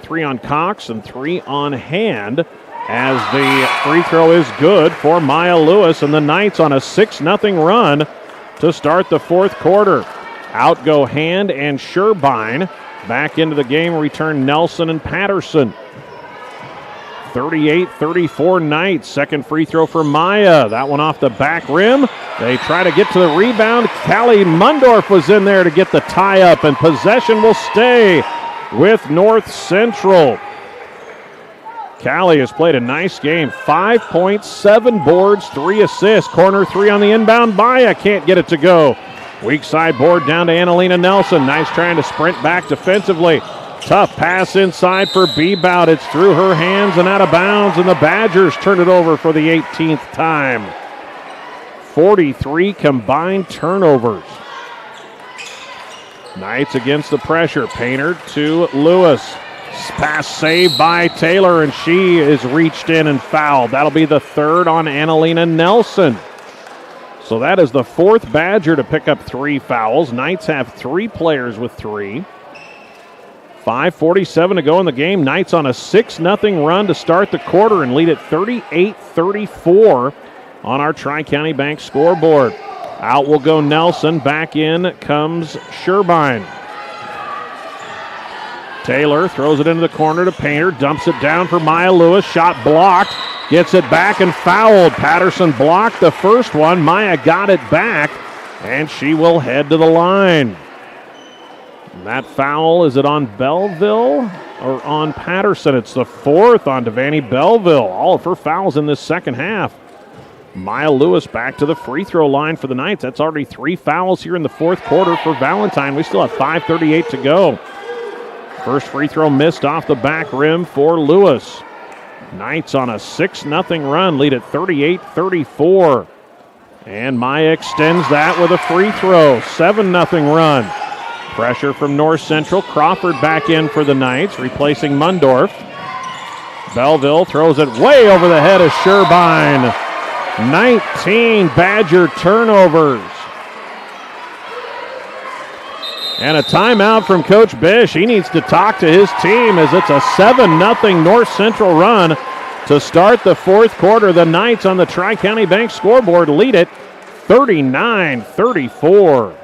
Speaker 2: 3 on Cox, and 3 on Hand. As the free throw is good for Maya Lewis, and the Knights on a 6-0 run to start the fourth quarter. Out go Hand and Sherbine. Back into the game return Nelson and Patterson. 38-34 Knights. Second free throw for Maya. That one off the back rim. They try to get to the rebound. Callie Mundorf was in there to get the tie-up, and possession will stay with North Central. Callie has played a nice game. 5 points, 7 boards, 3 assists. Corner 3 on the inbound. Maya can't get it to go. Weak side board down to Annalena Nelson. Nice trying to sprint back defensively. Tough pass inside for Bebout. It's through her hands and out of bounds, and the Badgers turn it over for the 18th time. 43 combined turnovers. Knights against the pressure. Painter to Lewis. Pass saved by Taylor, and she is reached in and fouled. That'll be the third on Annalena Nelson. So that is the fourth Badger to pick up 3 fouls. Knights have 3 players with 3. 5:47 to go in the game. Knights on a 6-0 run to start the quarter and lead at 38-34 on our Tri-County Bank scoreboard. Out will go Nelson. Back in comes Sherbine. Taylor throws it into the corner to Painter. Dumps it down for Maya Lewis. Shot blocked. Gets it back and fouled. Patterson blocked the first one. Maya got it back, and she will head to the line. And that foul, is it on Belleville or on Patterson? It's the 4th on Devani Belleville. All of her fouls in this second half. Maya Lewis back to the free throw line for the Knights. That's already 3 fouls here in the fourth quarter for Valentine. We still have 5:38 to go. First free throw missed off the back rim for Lewis. Knights on a 6-0 run, lead at 38-34. And Maya extends that with a free throw. 7-0 run. Pressure from North Central. Crawford back in for the Knights, replacing Mundorf. Belleville throws it way over the head of Sherbine. 19 Badger turnovers. And a timeout from Coach Bish. He needs to talk to his team as it's a 7-0 North Central run to start the fourth quarter. The Knights on the Tri-County Bank scoreboard lead it 39-34.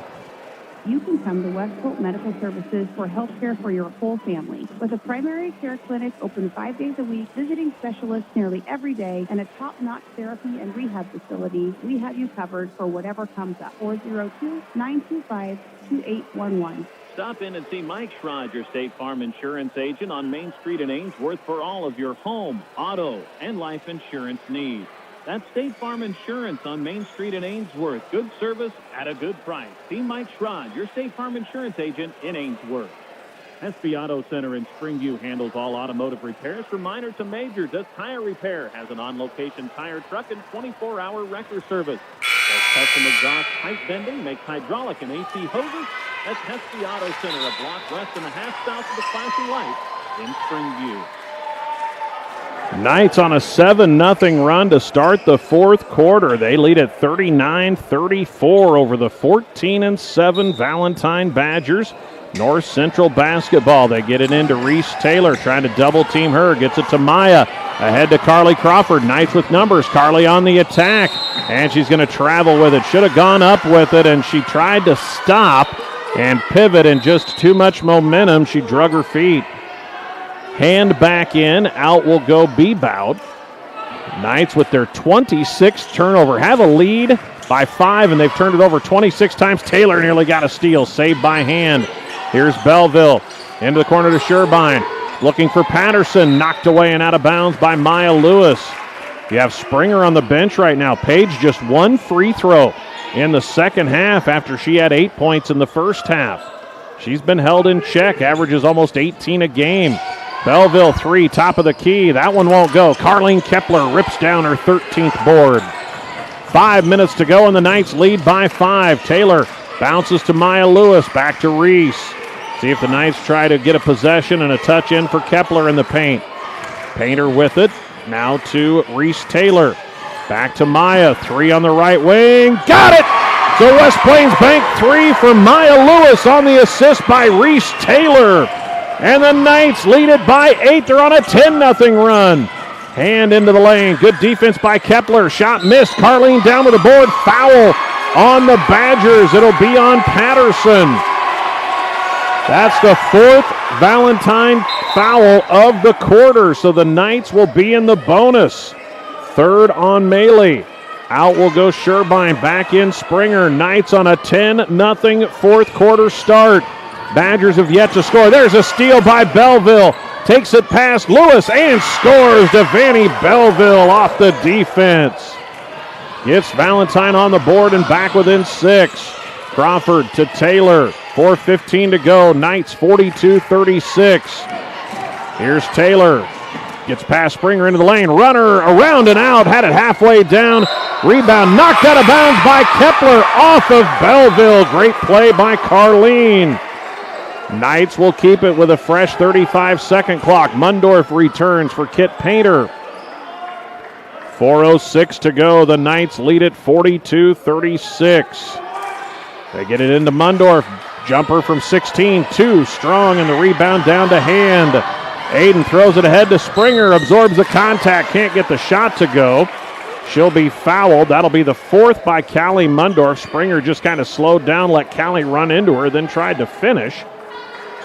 Speaker 4: You can come to West Holt Medical Services for health care for your whole family. With a primary care clinic open 5 days a week, visiting specialists nearly every day, and a top-notch therapy and rehab facility, we have you covered for whatever comes up. 402-925-2811.
Speaker 5: Stop in and see Mike Schrod, your State Farm insurance agent on Main Street in Ainsworth for all of your home, auto, and life insurance needs. That's State Farm Insurance on Main Street in Ainsworth. Good service at a good price. See Mike Schrod, your State Farm insurance agent in Ainsworth. SB Auto Center in Springview handles all automotive repairs from minor to major. Does tire repair, has an on-location tire truck and 24-hour wrecker service. Does custom exhaust pipe bending, makes hydraulic and AC hoses. That's SB Auto Center, a block west and a half south of the flashing lights in Springview.
Speaker 2: Knights on a 7-0 run to start the fourth quarter. They lead at 39-34 over the 14-7 Valentine Badgers. North Central basketball. They get it into Reese Taylor, trying to double team her. Gets it to Maya. Ahead to Carly Crawford. Knights with numbers. Carly on the attack. And she's going to travel with it. Should have gone up with it, and she tried to stop and pivot, and just too much momentum. She drug her feet. Hand back in. Out will go Bebout. Knights with their 26th turnover. Have a lead by 5, and they've turned it over 26 times. Taylor nearly got a steal. Saved by hand. Here's Belleville. Into the corner to Sherbine. Looking for Patterson. Knocked away and out of bounds by Maya Lewis. You have Springer on the bench right now. Page just 1 free throw in the second half after she had 8 points in the first half. She's been held in check. Averages almost 18 a game. Belleville 3, top of the key. That one won't go. Carleen Kepler rips down her 13th board. 5 minutes to go, and the Knights lead by 5. Taylor bounces to Maya Lewis. Back to Reese. See if the Knights try to get a possession and a touch in for Kepler in the paint. Painter with it. Now to Reese Taylor. Back to Maya. 3 on the right wing. Got it! So West Plains Bank 3 for Maya Lewis on the assist by Reese Taylor. And the Knights lead it by 8. They're on a 10-0 run. Hand into the lane. Good defense by Kepler. Shot missed. Carleen down to the board. Foul on the Badgers. It'll be on Patterson. That's the 4th Valentine foul of the quarter, so the Knights will be in the bonus. Third on Maley. Out will go Sherbein, back in Springer. Knights on a 10-0 fourth quarter start. Badgers have yet to score. There's a steal by Belleville. Takes it past Lewis and scores. Devaney Belleville off the defense. Gets Valentine on the board and back within 6. Crawford to Taylor. 4:15 to go. Knights 42-36. Here's Taylor. Gets past Springer into the lane. Runner around and out. Had it halfway down. Rebound knocked out of bounds by Kepler off of Belleville. Great play by Carleen. Knights will keep it with a fresh 35-second clock. Mundorf returns for Kit Painter. 4:06 to go. The Knights lead it 42-36. They get it into Mundorf. Jumper from 16. Too strong, and the rebound down to Hand. Aiden throws it ahead to Springer. Absorbs the contact. Can't get the shot to go. She'll be fouled. That'll be the 4th by Callie Mundorf. Springer just kind of slowed down, let Callie run into her, then tried to finish.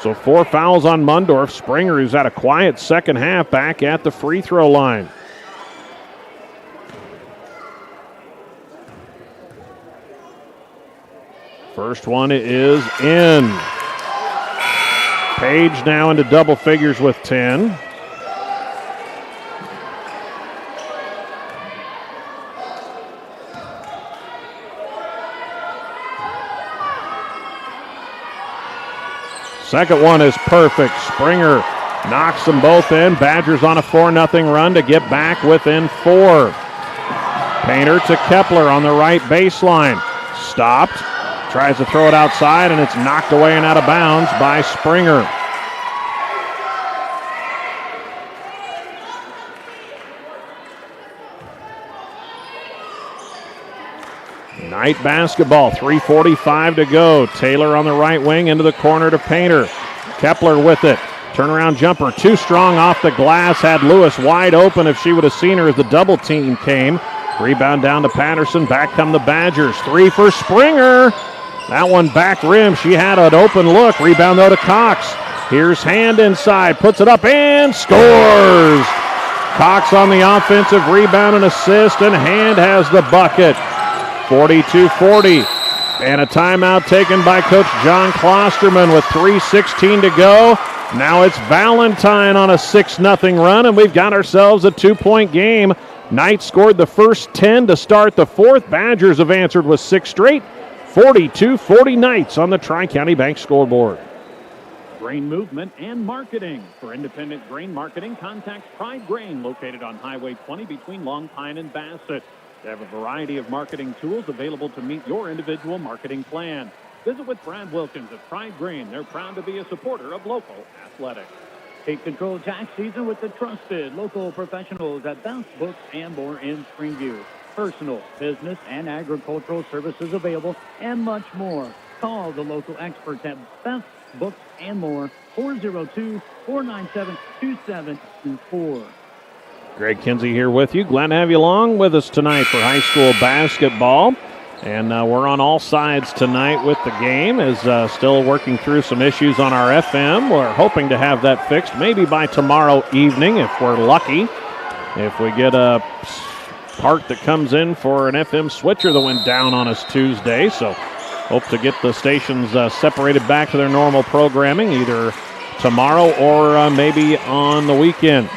Speaker 2: So 4 fouls on Mundorf. Springer, who's had a quiet second half, back at the free throw line. First one is in. Page now into double figures with 10. Second one is perfect. Springer knocks them both in. Badgers on a 4-0 run to get back within 4. Painter to Kepler on the right baseline. Stopped. Tries to throw it outside, and it's knocked away and out of bounds by Springer. Knight basketball, 3:45 to go. Taylor on the right wing into the corner to Painter. Kepler with it. Turnaround jumper, too strong off the glass. Had Lewis wide open if she would have seen her as the double team came. Rebound down to Patterson. Back come the Badgers. 3 for Springer. That one back rim. She had an open look. Rebound though to Cox. Here's Hand inside. Puts it up and scores. Cox on the offensive rebound and assist, and Hand has the bucket. 42-40. And a timeout taken by Coach John Klosterman with 3:16 to go. Now it's Valentine on a 6-0 run, and we've got ourselves a 2-point game. Knights scored the first 10 to start the fourth. Badgers have answered with 6 straight. 42-40 Knights on the Tri-County Bank scoreboard.
Speaker 5: Grain movement and marketing. For independent grain marketing, contact Pride Grain, located on Highway 20 between Long Pine and Bassett. They have a variety of marketing tools available to meet your individual marketing plan. Visit with Brad Wilkins at Pride Grain. They're proud to be a supporter of local athletics.
Speaker 7: Take control tax season with the trusted local professionals at Best Books and More in Springview. Personal, business, and agricultural services available, and much more. Call the local experts at Best Books and More, 402-497-2724.
Speaker 2: Greg Kinsey here with you. Glad to have you along with us tonight for high school basketball. And we're on all sides tonight with the game, as still working through some issues on our FM. We're hoping to have that fixed maybe by tomorrow evening if we're lucky. If we get a part that comes in for an FM switcher that went down on us Tuesday. So hope to get the stations separated back to their normal programming either tomorrow or maybe on the weekend.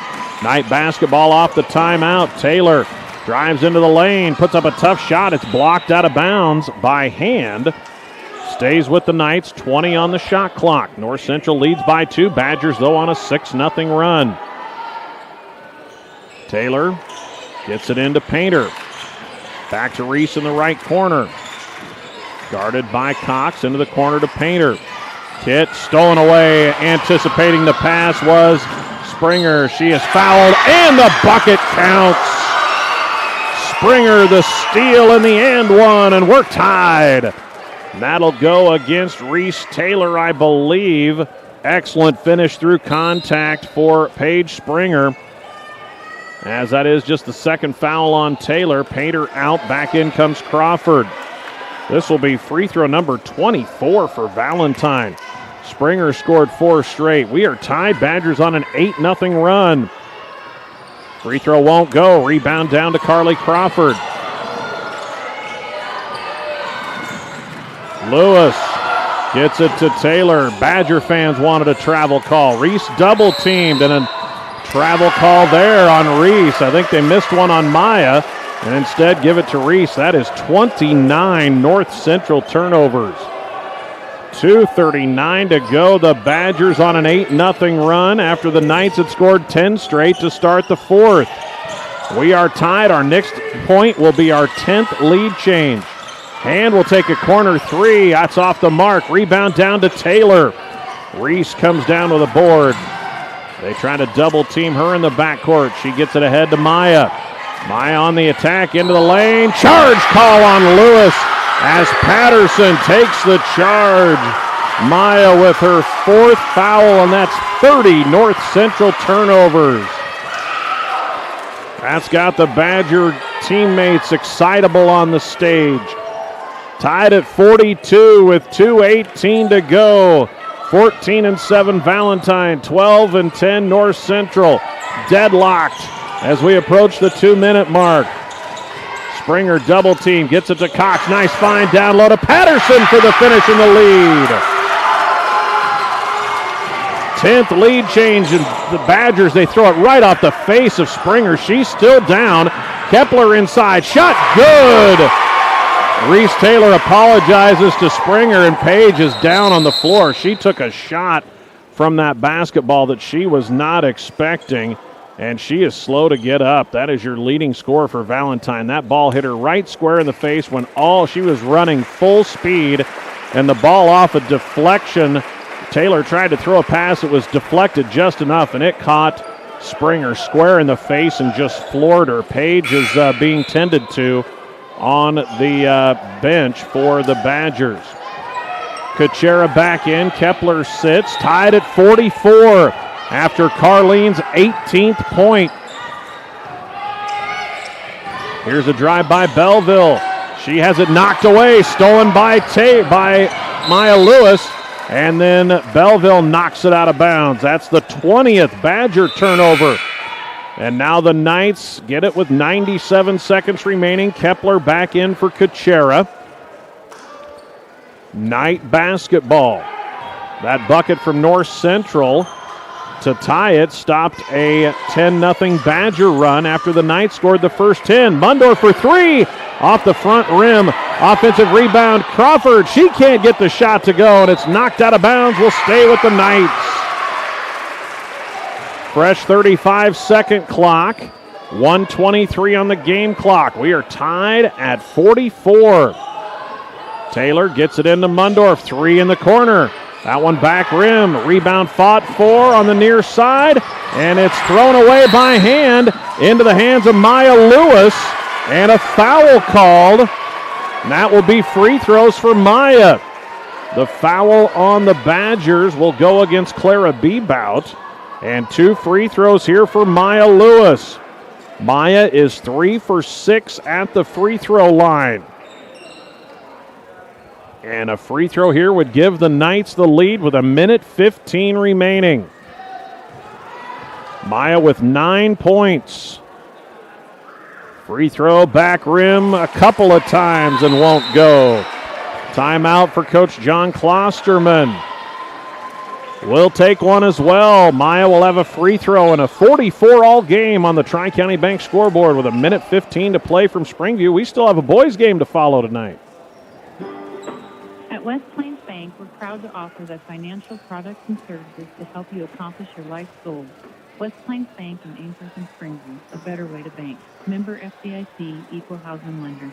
Speaker 2: Knight basketball off the timeout. Taylor drives into the lane, puts up a tough shot. It's blocked out of bounds by Hand. Stays with the Knights, 20 on the shot clock. North Central leads by 2. Badgers, though, on a 6-0 run. Taylor gets it into Painter. Back to Reese in the right corner. Guarded by Cox into the corner to Painter. Kit stolen away. Anticipating the pass was Springer. She is fouled, and the bucket counts. Springer the steal in the and one, and we're tied. That'll go against Reese Taylor, I believe. Excellent finish through contact for Paige Springer, as that is just the second foul on Taylor. Painter out, back in comes Crawford. This will be free throw number 24 for Valentine. Springer scored 4 straight. We are tied. Badgers on an 8-0 run. Free throw won't go. Rebound down to Carly Crawford. Lewis gets it to Taylor. Badger fans wanted a travel call. Reese double teamed and a travel call there on Reese. I think they missed one on Maya and instead give it to Reese. That is 29 North Central turnovers. 2:39 to go. The Badgers on an 8-0 run after the Knights had scored 10 straight to start the fourth. We are tied. Our next point will be our 10th lead change. Hand will take a corner 3. That's off the mark. Rebound down to Taylor. Reese comes down with a board. They try to double team her in the backcourt. She gets it ahead to Maya. Maya on the attack into the lane. Charge call on Lewis as Patterson takes the charge. Maya with her 4th foul, and that's 30 North Central turnovers. That's got the Badger teammates excitable on the stage. Tied at 42 with 2:18 to go. 14-7 Valentine, 12-10 North Central. Deadlocked as we approach the 2-minute mark. Springer double team, gets it to Cox. Nice find down low to Patterson for the finish in the lead. 10th lead change, and the Badgers, they throw it right off the face of Springer. She's still down. Kepler inside, shot good. Reese Taylor apologizes to Springer, and Page is down on the floor. She took a shot from that basketball that she was not expecting, and she is slow to get up. That is your leading scorer for Valentine. That ball hit her right square in the face when she was running full speed, and the ball off a deflection. Taylor tried to throw a pass. It was deflected just enough, and it caught Springer square in the face and just floored her. Page is being tended to on the bench for the Badgers. Kuchera back in. Kepler sits, tied at 44 after Carlene's 18th point. Here's a drive by Belleville. She has it knocked away, stolen by Maya Lewis, and then Belleville knocks it out of bounds. That's the 20th Badger turnover. And now the Knights get it with 97 seconds remaining. Kepler back in for Kuchera. Knight basketball. That bucket from North Central to tie it stopped a 10-0 Badger run after the Knights scored the first 10. Mundorf for 3 off the front rim. Offensive rebound. Crawford, she can't get the shot to go, and it's knocked out of bounds. Will stay with the Knights. Fresh 35-second clock. 1:23 on the game clock. We are tied at 44. Taylor gets it into Mundorf. 3 in the corner. That one back rim. Rebound fought for on the near side. And it's thrown away by hand into the hands of Maya Lewis. And a foul called. And that will be free throws for Maya. The foul on the Badgers will go against Clara Bebout. And 2 free throws here for Maya Lewis. Maya is 3 for 6 at the free throw line. And a free throw here would give the Knights the lead with 1:15 remaining. Maya with 9 points. Free throw, back rim a couple of times and won't go. Timeout for Coach John Klosterman. We'll take one as well. Maya will have a free throw and a 44-all game on the Tri-County Bank scoreboard with 1:15 to play from Springview. We still have a boys game to follow tonight.
Speaker 4: At West Plains Bank, we're proud to offer the financial products and services to help you accomplish your life's goals. West Plains Bank in Ainsworth and Springview, a better way to bank. Member FDIC, Equal Housing Lender.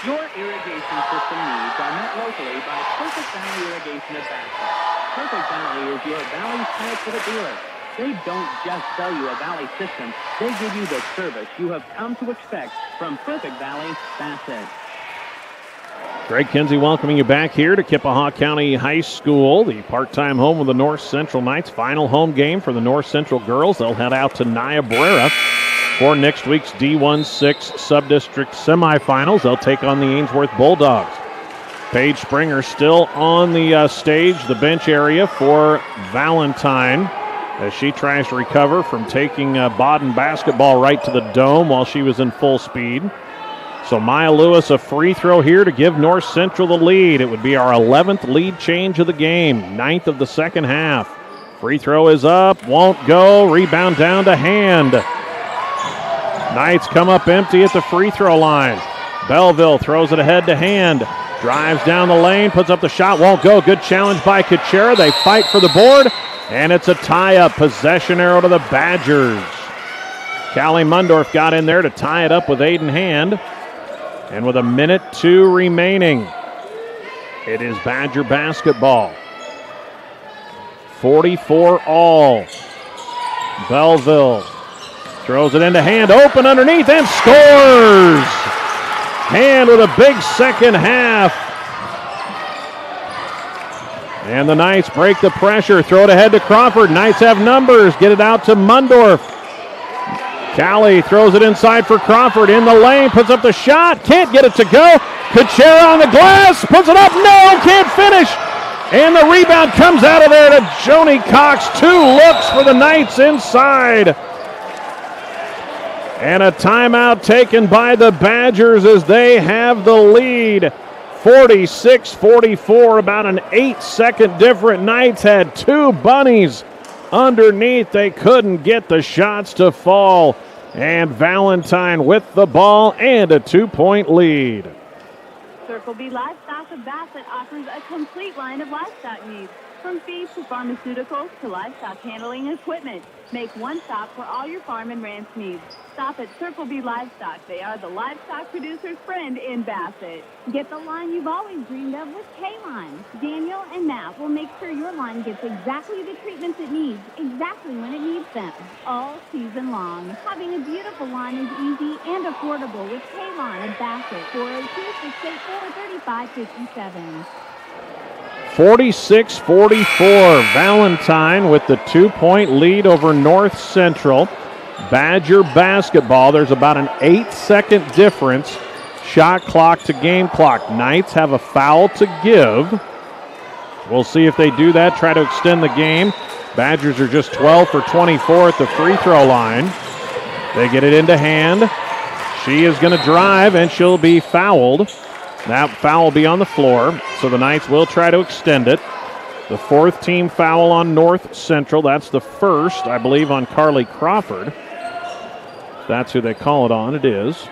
Speaker 5: Your irrigation system needs are met locally by Perfect Valley Irrigation of Bassett. Perfect Valley is your Valley site for the dealer. They don't just sell you a Valley system, they give you the service you have come to expect from Perfect Valley Bassett.
Speaker 2: Greg Kinsey welcoming you back here to Kippahaw County High School, the part-time home of the North Central Knights. Final home game for the North Central girls. They'll head out to Niobrara for next week's D1-6 Sub-District semifinals. They'll take on the Ainsworth Bulldogs. Paige Springer still on the stage, the bench area for Valentine, as she tries to recover from taking Baden basketball right to the dome while she was in full speed. So Maya Lewis, a free throw here to give North Central the lead. It would be our 11th lead change of the game, 9th of the second half. Free throw is up, won't go, rebound down to Hand. Knights come up empty at the free throw line. Belleville throws it ahead to Hand. Drives down the lane, puts up the shot, won't go. Good challenge by Kuchera. They fight for the board, and it's a tie-up. Possession arrow to the Badgers. Callie Mundorf got in there to tie it up with Aiden Hand. And with 1:02 remaining, it is Badger basketball. 44 all. Belleville throws it into Hand, open underneath, and scores! Hand with a big second half. And the Knights break the pressure, throw it ahead to Crawford. Knights have numbers, get it out to Mundorf. Callie throws it inside for Crawford, in the lane, puts up the shot, can't get it to go. Kuchera on the glass, puts it up, no, can't finish. And the rebound comes out of there to Joni Cox. 2 looks for the Knights inside. And a timeout taken by the Badgers as they have the lead. 46-44, about an 8-second difference. Knights had 2 bunnies underneath. They couldn't get the shots to fall. And Valentine with the ball and a 2-point lead.
Speaker 6: Circle B Livestock of Bassett offers a complete line of livestock needs, from feed to pharmaceuticals to livestock handling equipment. Make one stop for all your farm and ranch needs. Stop at Circle B Livestock. They are the livestock producer's friend in Bassett. Get the line you've always dreamed of with K-Line. Daniel and Matt will make sure your line gets exactly the treatments it needs, exactly when it needs them, all season long. Having a beautiful line is easy and affordable with K-Line of Bassett. 402-684-3557.
Speaker 2: 46-44, Valentine with the 2-point lead over North Central. Badger basketball, there's about an 8-second difference. Shot clock to game clock. Knights have a foul to give. We'll see if they do that, try to extend the game. Badgers are just 12 for 24 at the free throw line. They get it into Hand. She is going to drive, and she'll be fouled. That foul will be on the floor, so the Knights will try to extend it. The 4th team foul on North Central. That's the first, I believe, on Carly Crawford. That's who they call it on. It is.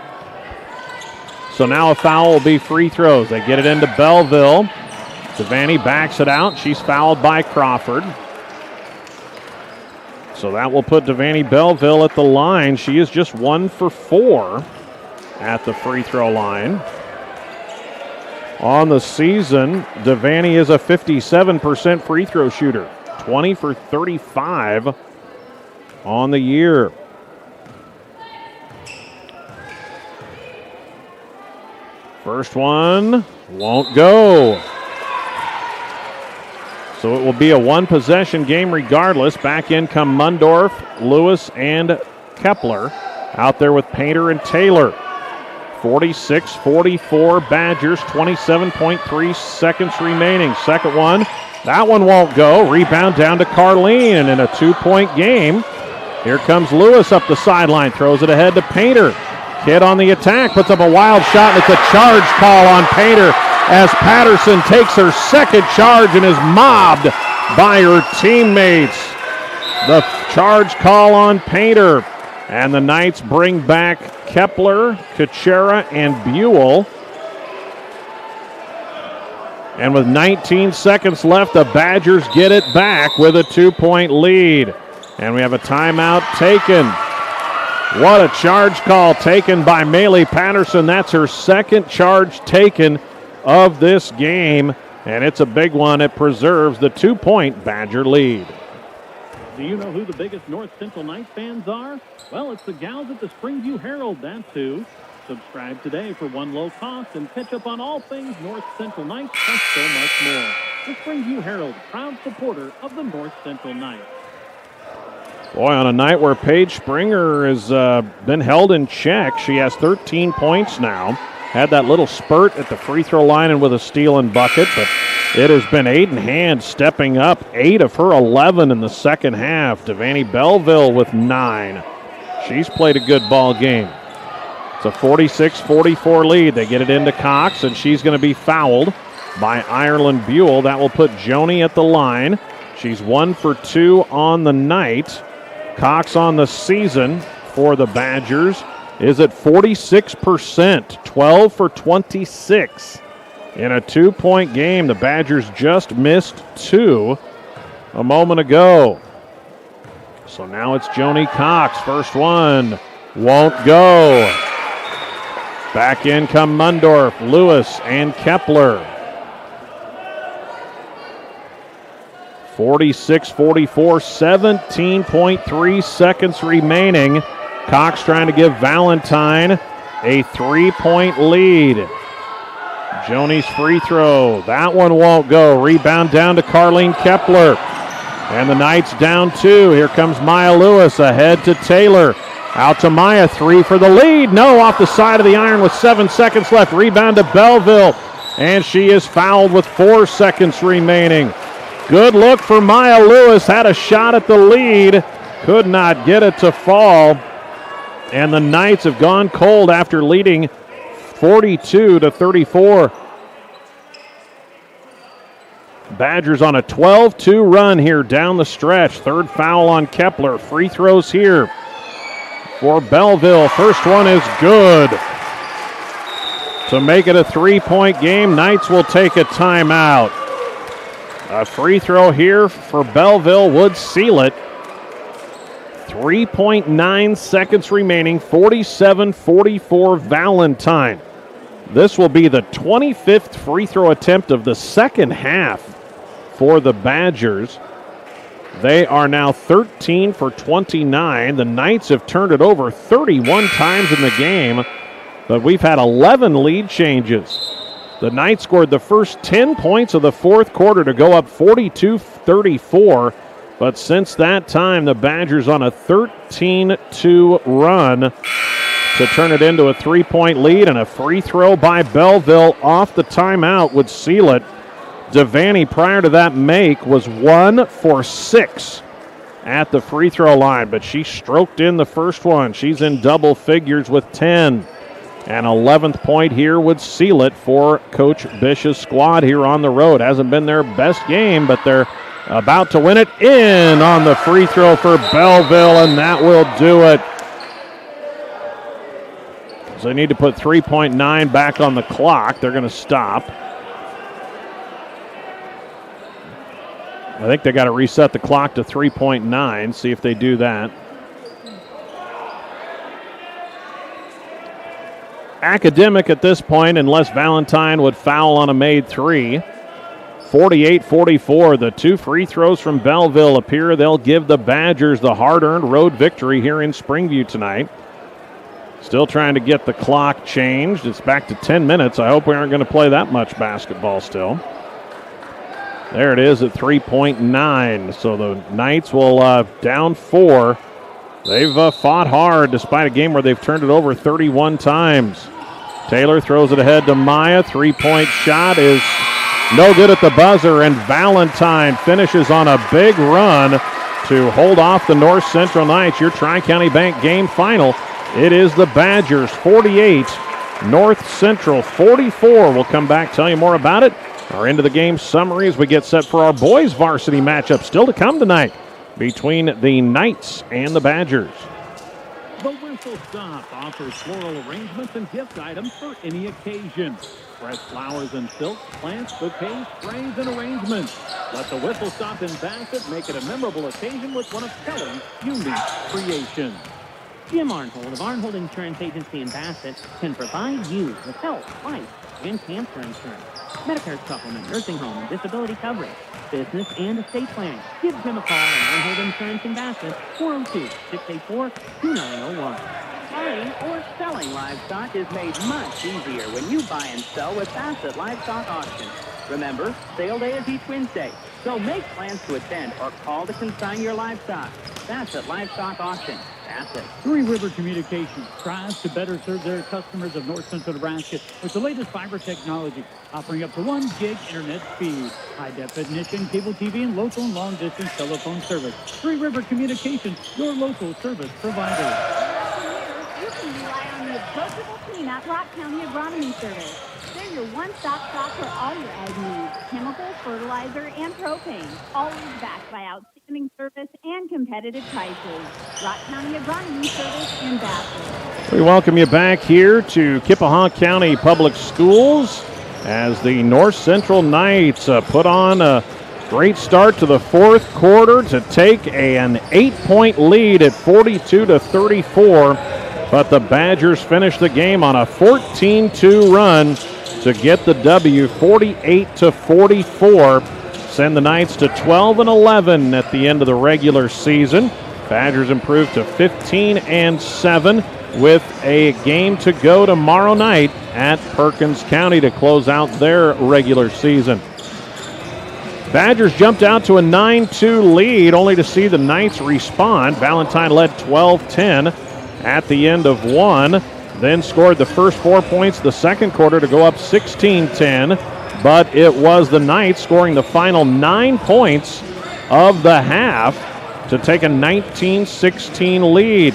Speaker 2: So now a foul will be free throws. They get it into Belleville. Devaney backs it out. She's fouled by Crawford. So that will put Devaney Belleville at the line. She is just 1 for 4 at the free throw line. On the season, Devaney is a 57% free throw shooter, 20 for 35 on the year. First one won't go. So it will be a 1-possession game regardless. Back in come Mundorf, Lewis, and Kepler. Out there with Painter and Taylor. 46-44 Badgers, 27.3 seconds remaining. Second one, that one won't go. Rebound down to Carleen, and in a 2-point game, here comes Lewis up the sideline, throws it ahead to Painter. Kidd on the attack, puts up a wild shot, and it's a charge call on Painter as Patterson takes her second charge and is mobbed by her teammates. The charge call on Painter. And the Knights bring back Kepler, Kuchera, and Buell. And with 19 seconds left, the Badgers get it back with a 2-point lead. And we have a timeout taken. What a charge call taken by Maylee Patterson. That's her second charge taken of this game. And it's a big one. It preserves the 2-point Badger lead.
Speaker 5: Do you know who the biggest North Central Knights fans are? Well, it's the gals at the Springview Herald, that's who. Subscribe today for one low cost and catch up on all things North Central Knights and so much more. The Springview Herald, proud supporter of the North Central Knights.
Speaker 2: Boy, on a night where Paige Springer has been held in check, she has 13 points now. Had that little spurt at the free throw line and with a steal and bucket, but it has been Aiden Hand stepping up. 8 of her 11 in the second half. Devaney Belleville with 9. She's played a good ball game. It's a 46-44 lead. They get it into Cox, and she's going to be fouled by Ireland Buell. That will put Joni at the line. She's 1 for 2 on the night. Cox on the season for the Badgers is at 46%, 12 for 26. In a 2-point game, the Badgers just missed 2 a moment ago. So now it's Joni Cox. First one won't go. Back in come Mundorf, Lewis, and Kepler. 46-44, 17.3 seconds remaining. Cox trying to give Valentine a 3-point lead. Joni's free throw. That one won't go. Rebound down to Carleen Kepler. And the Knights down 2. Here comes Maya Lewis ahead to Taylor. Out to Maya, 3 for the lead. No, off the side of the iron with 7 seconds left. Rebound to Belleville. And she is fouled with 4 seconds remaining. Good look for Maya Lewis. Had a shot at the lead. Could not get it to fall. And the Knights have gone cold after leading 42-34. Badgers on a 12-2 run here down the stretch. Third foul on Kepler. Free throws here for Belleville. First one is good. To make it a 3-point game, Knights will take a timeout. A free throw here for Belleville would seal it. 3.9 seconds remaining, 47-44 Valentine. This will be the 25th free throw attempt of the second half for the Badgers. They are now 13 for 29. The Knights have turned it over 31 times in the game, but we've had 11 lead changes. The Knights scored the first 10 points of the fourth quarter to go up 42-34. But since that time, the Badgers on a 13-2 run to turn it into a 3-point lead, and a free throw by Belleville off the timeout would seal it. Devaney, prior to that make, was 1 for 6 at the free throw line, but she stroked in the first one. She's in double figures with 10. An 11th point here would seal it for Coach Bish's squad here on the road. Hasn't been their best game, but they're about to win it in on the free throw for Belleville, and that will do it. So they need to put 3.9 back on the clock. They're going to stop. I think they got to reset the clock to 3.9, see if they do that. Academic at this point, unless Valentine would foul on a made 3. 48-44. The 2 free throws from Belleville appear they'll give the Badgers the hard-earned road victory here in Springview tonight. Still trying to get the clock changed. It's back to 10 minutes. I hope we aren't going to play that much basketball still. There it is at 3.9. So the Knights will down 4. They've fought hard despite a game where they've turned it over 31 times. Taylor throws it ahead to Maya. 3-point shot is no good at the buzzer, and Valentine finishes on a big run to hold off the North Central Knights. Your Tri-County Bank game final. It is the Badgers 48, North Central 44. We'll come back, tell you more about it. Our end of the game summary as we get set for our boys varsity matchup still to come tonight between the Knights and the Badgers.
Speaker 5: The Whistle Stop offers floral arrangements and gift items for any occasion. Fresh flowers and silks, plants, bouquets, sprays, and arrangements. Let the Whistle Stop in Bassett make it a memorable occasion with one of Kelly's unique creations.
Speaker 13: Jim Arnhold of Arnhold Insurance Agency in Bassett can provide you with health, life, and cancer insurance, Medicare supplement, nursing home, and disability coverage, business and estate planning. Give Jim a call at Arnhold Insurance in Bassett, 402-684-2901.
Speaker 15: Buying or selling livestock is made much easier when you buy and sell with Bassett Livestock Auction. Remember, sale day is each Wednesday, so make plans to attend or call to consign your livestock. Bassett Livestock Auction, Bassett.
Speaker 7: Three River Communications strives to better serve their customers of North Central Nebraska with the latest fiber technology, offering up to 1 gig internet speed, high-definition cable TV, and local and long-distance telephone service. Three River Communications, your local service provider.
Speaker 10: You can rely on the approachable team at Rock County Agronomy Service. They're your one-stop shop for all your ag needs, chemicals, fertilizer, and propane. Always backed by outstanding service and competitive prices. Rock County Agronomy Service in Bassett.
Speaker 2: We welcome you back here to Kippahaw County Public Schools as the North Central Knights put on a great start to the fourth quarter to take an 8-point lead at 42-34. But the Badgers finished the game on a 14-2 run to get the W, 48-44. Send the Knights to 12-11 at the end of the regular season. Badgers improved to 15-7 with a game to go tomorrow night at Perkins County to close out their regular season. Badgers jumped out to a 9-2 lead, only to see the Knights respond. Valentine led 12-10 at the end of one, then scored the first 4 points the second quarter to go up 16-10, but it was the Knights scoring the final 9 points of the half to take a 19-16 lead.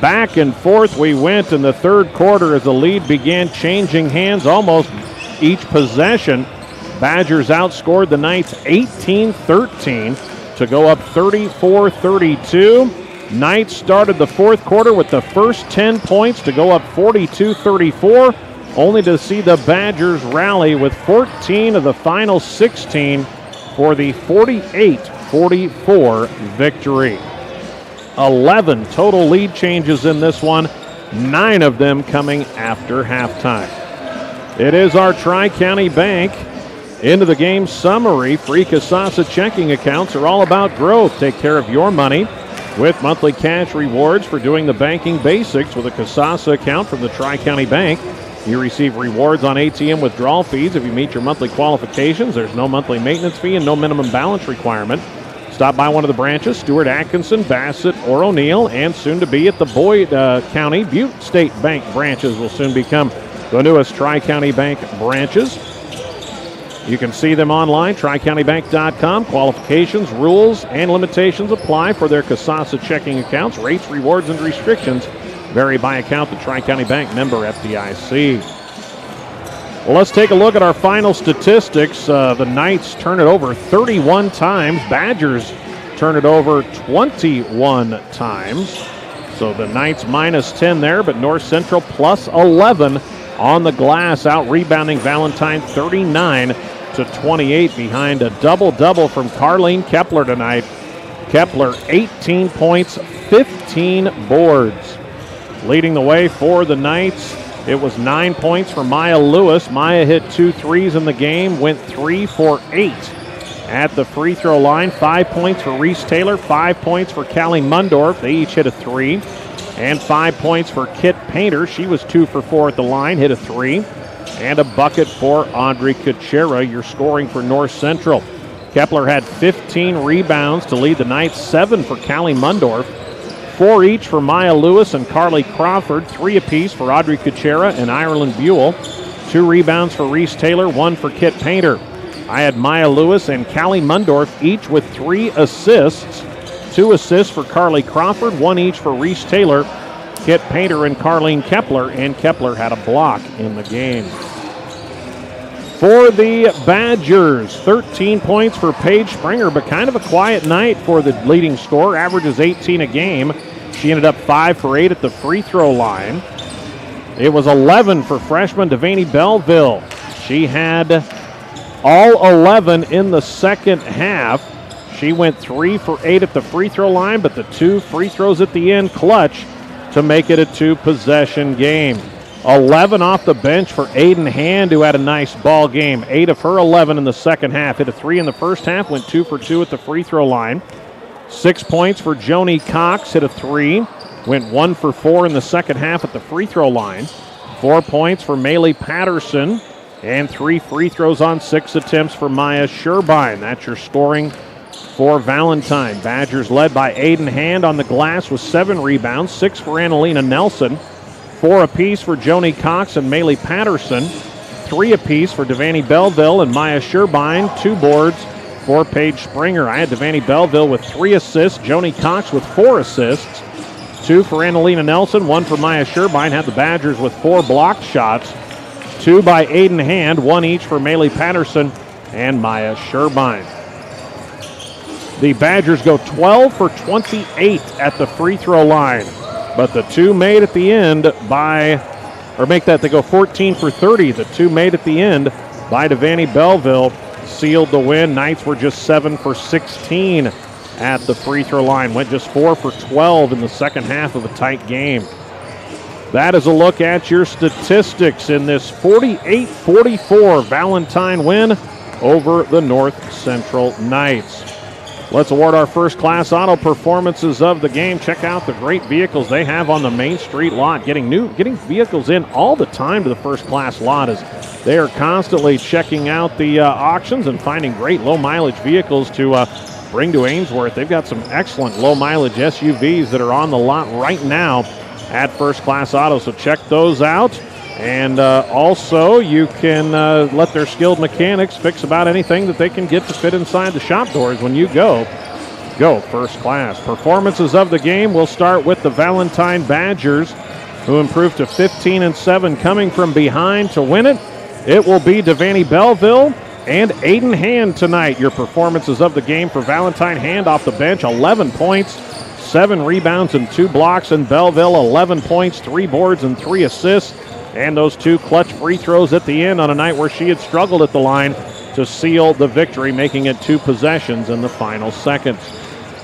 Speaker 2: Back and forth we went in the third quarter as the lead began changing hands almost each possession. Badgers outscored the Knights 18-13 to go up 34-32. Knights started the fourth quarter with the first 10 points to go up 42-34, only to see the Badgers rally with 14 of the final 16 for the 48-44 victory. 11 total lead changes in this one, 9 of them coming after halftime. It is our Tri-County Bank into the game summary. Free Kasasa checking accounts are all about growth. Take care of your money with monthly cash rewards for doing the banking basics with a Kasasa account from the Tri-County Bank. You receive rewards on ATM withdrawal fees if you meet your monthly qualifications. There's no monthly maintenance fee and no minimum balance requirement. Stop by one of the branches, Stewart, Atkinson, Bassett, or O'Neill, and soon to be at the Boyd County Butte State Bank branches will soon become the newest Tri-County Bank branches. You can see them online, tricountybank.com. Qualifications, rules, and limitations apply for their Kasasa checking accounts. Rates, rewards, and restrictions vary by account. The Tri-County Bank member FDIC. Well, let's take a look at our final statistics. The Knights turn it over 31 times. Badgers turn it over 21 times. So the Knights minus 10 there, but North Central plus 11 on the glass, out rebounding Valentine 39-28 behind a double-double from Carleen Kepler tonight. Kepler 18 points, 15 boards. Leading the way for the Knights, it was 9 points for Maya Lewis. Maya hit 2 threes in the game, went 3 for 8 at the free throw line. 5 points for Reese Taylor, 5 points for Callie Mundorf. They each hit a 3. And 5 points for Kit Painter. She was 2 for 4 at the line, hit a 3. And a bucket for Audrey Kuchera. Your scoring for North Central. Kepler had 15 rebounds to lead the Knights, 7 for Callie Mundorf, 4 each for Maya Lewis and Carly Crawford, 3 apiece for Audrey Kuchera and Ireland Buell, 2 rebounds for Reese Taylor, 1 for Kit Painter. I had Maya Lewis and Callie Mundorf each with 3 assists. 2 assists for Carly Crawford, 1 each for Reese Taylor, Kit Painter, and Carleen Kepler, and Kepler had a block in the game. For the Badgers, 13 points for Paige Springer, but kind of a quiet night for the leading scorer, averages 18 a game. She ended up 5 for 8 at the free throw line. It was 11 for freshman Devaney Belleville. She had all 11 in the second half. She went 3 for 8 at the free throw line, but the 2 free throws at the end clutch to make it a 2-possession game. 11 off the bench for Aiden Hand, who had a nice ball game. 8 of her 11 in the second half. Hit a 3 in the first half, went 2 for 2 at the free throw line. 6 points for Joni Cox, hit a 3. Went 1 for 4 in the second half at the free throw line. 4 points for Maylee Patterson, and 3 free throws on 6 attempts for Maya Sherbine. That's your scoring for Valentine. Badgers led by Aiden Hand on the glass with 7 rebounds, 6 for Annalena Nelson, 4 apiece for Joni Cox and Maylee Patterson, 3 apiece for Devaney Belleville and Maya Sherbein, 2 boards for Paige Springer. I had Devaney Belleville with 3 assists, Joni Cox with 4 assists, 2 for Annalena Nelson, 1 for Maya Sherbein. Had the Badgers with 4 blocked shots, 2 by Aiden Hand, 1 each for Maylee Patterson and Maya Sherbein. The Badgers go 12 for 28 at the free throw line, but the 2 made at the end they go 14 for 30. The 2 made at the end by Devaney Belleville sealed the win. Knights were just 7 for 16 at the free throw line. Went just 4 for 12 in the second half of a tight game. That is a look at your statistics in this 48-44 Valentine win over the North Central Knights. Let's award our first-class auto performances of the game. Check out the great vehicles they have on the Main Street lot. Getting vehicles in all the time to the first-class lot as they are constantly checking out the auctions and finding great low-mileage vehicles to bring to Ainsworth. They've got some excellent low-mileage SUVs that are on the lot right now at First Class Auto, so check those out. And also, you can let their skilled mechanics fix about anything that they can get to fit inside the shop doors when you go First Class. Performances of the game, we'll start with the Valentine Badgers, who improved to 15-7 coming from behind to win it. It will be Devaney Belleville and Aiden Hand tonight. Your performances of the game for Valentine: Hand off the bench, 11 points, 7 rebounds and 2 blocks, and Belleville 11 points, 3 boards and 3 assists. And those 2 clutch free throws at the end on a night where she had struggled at the line to seal the victory, making it 2 possessions in the final seconds.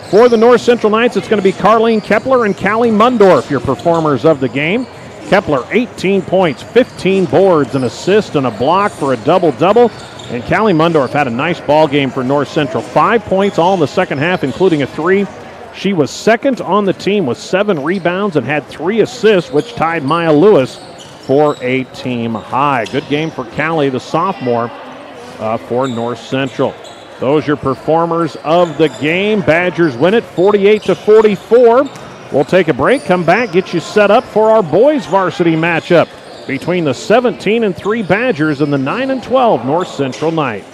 Speaker 2: For the North Central Knights, it's going to be Carlene Kepler and Callie Mundorf, your performers of the game. Kepler, 18 points, 15 boards, an assist, and a block for a double-double. And Callie Mundorf had a nice ball game for North Central. 5 points all in the second half, including a 3. She was second on the team with 7 rebounds and had 3 assists, which tied Maya Lewis for a team high. Good game for Callie, the sophomore, for North Central. Those your performers of the game. Badgers win it 48-44. We'll take a break, come back, get you set up for our boys varsity matchup between the 17-3 Badgers and the 9-12 North Central Knights.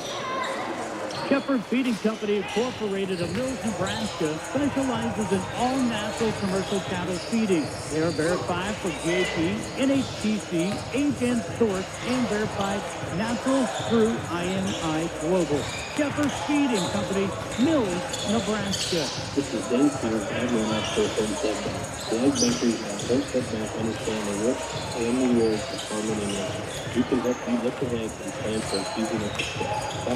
Speaker 7: Shepherd Feeding Company Incorporated of Mills, Nebraska specializes in all natural commercial cattle feeding. They are verified for GAP, NHTC, Agent Source, and verified natural through INI Global. Shepherd Feeding Company, Mills, Nebraska.
Speaker 9: This is Dave Sears, Admiral Master of Homestead Bank. The Ag Bankers at Homestead Bank understand the risks and rewards of farming and ranching. We can help you look ahead and plan for a season of success.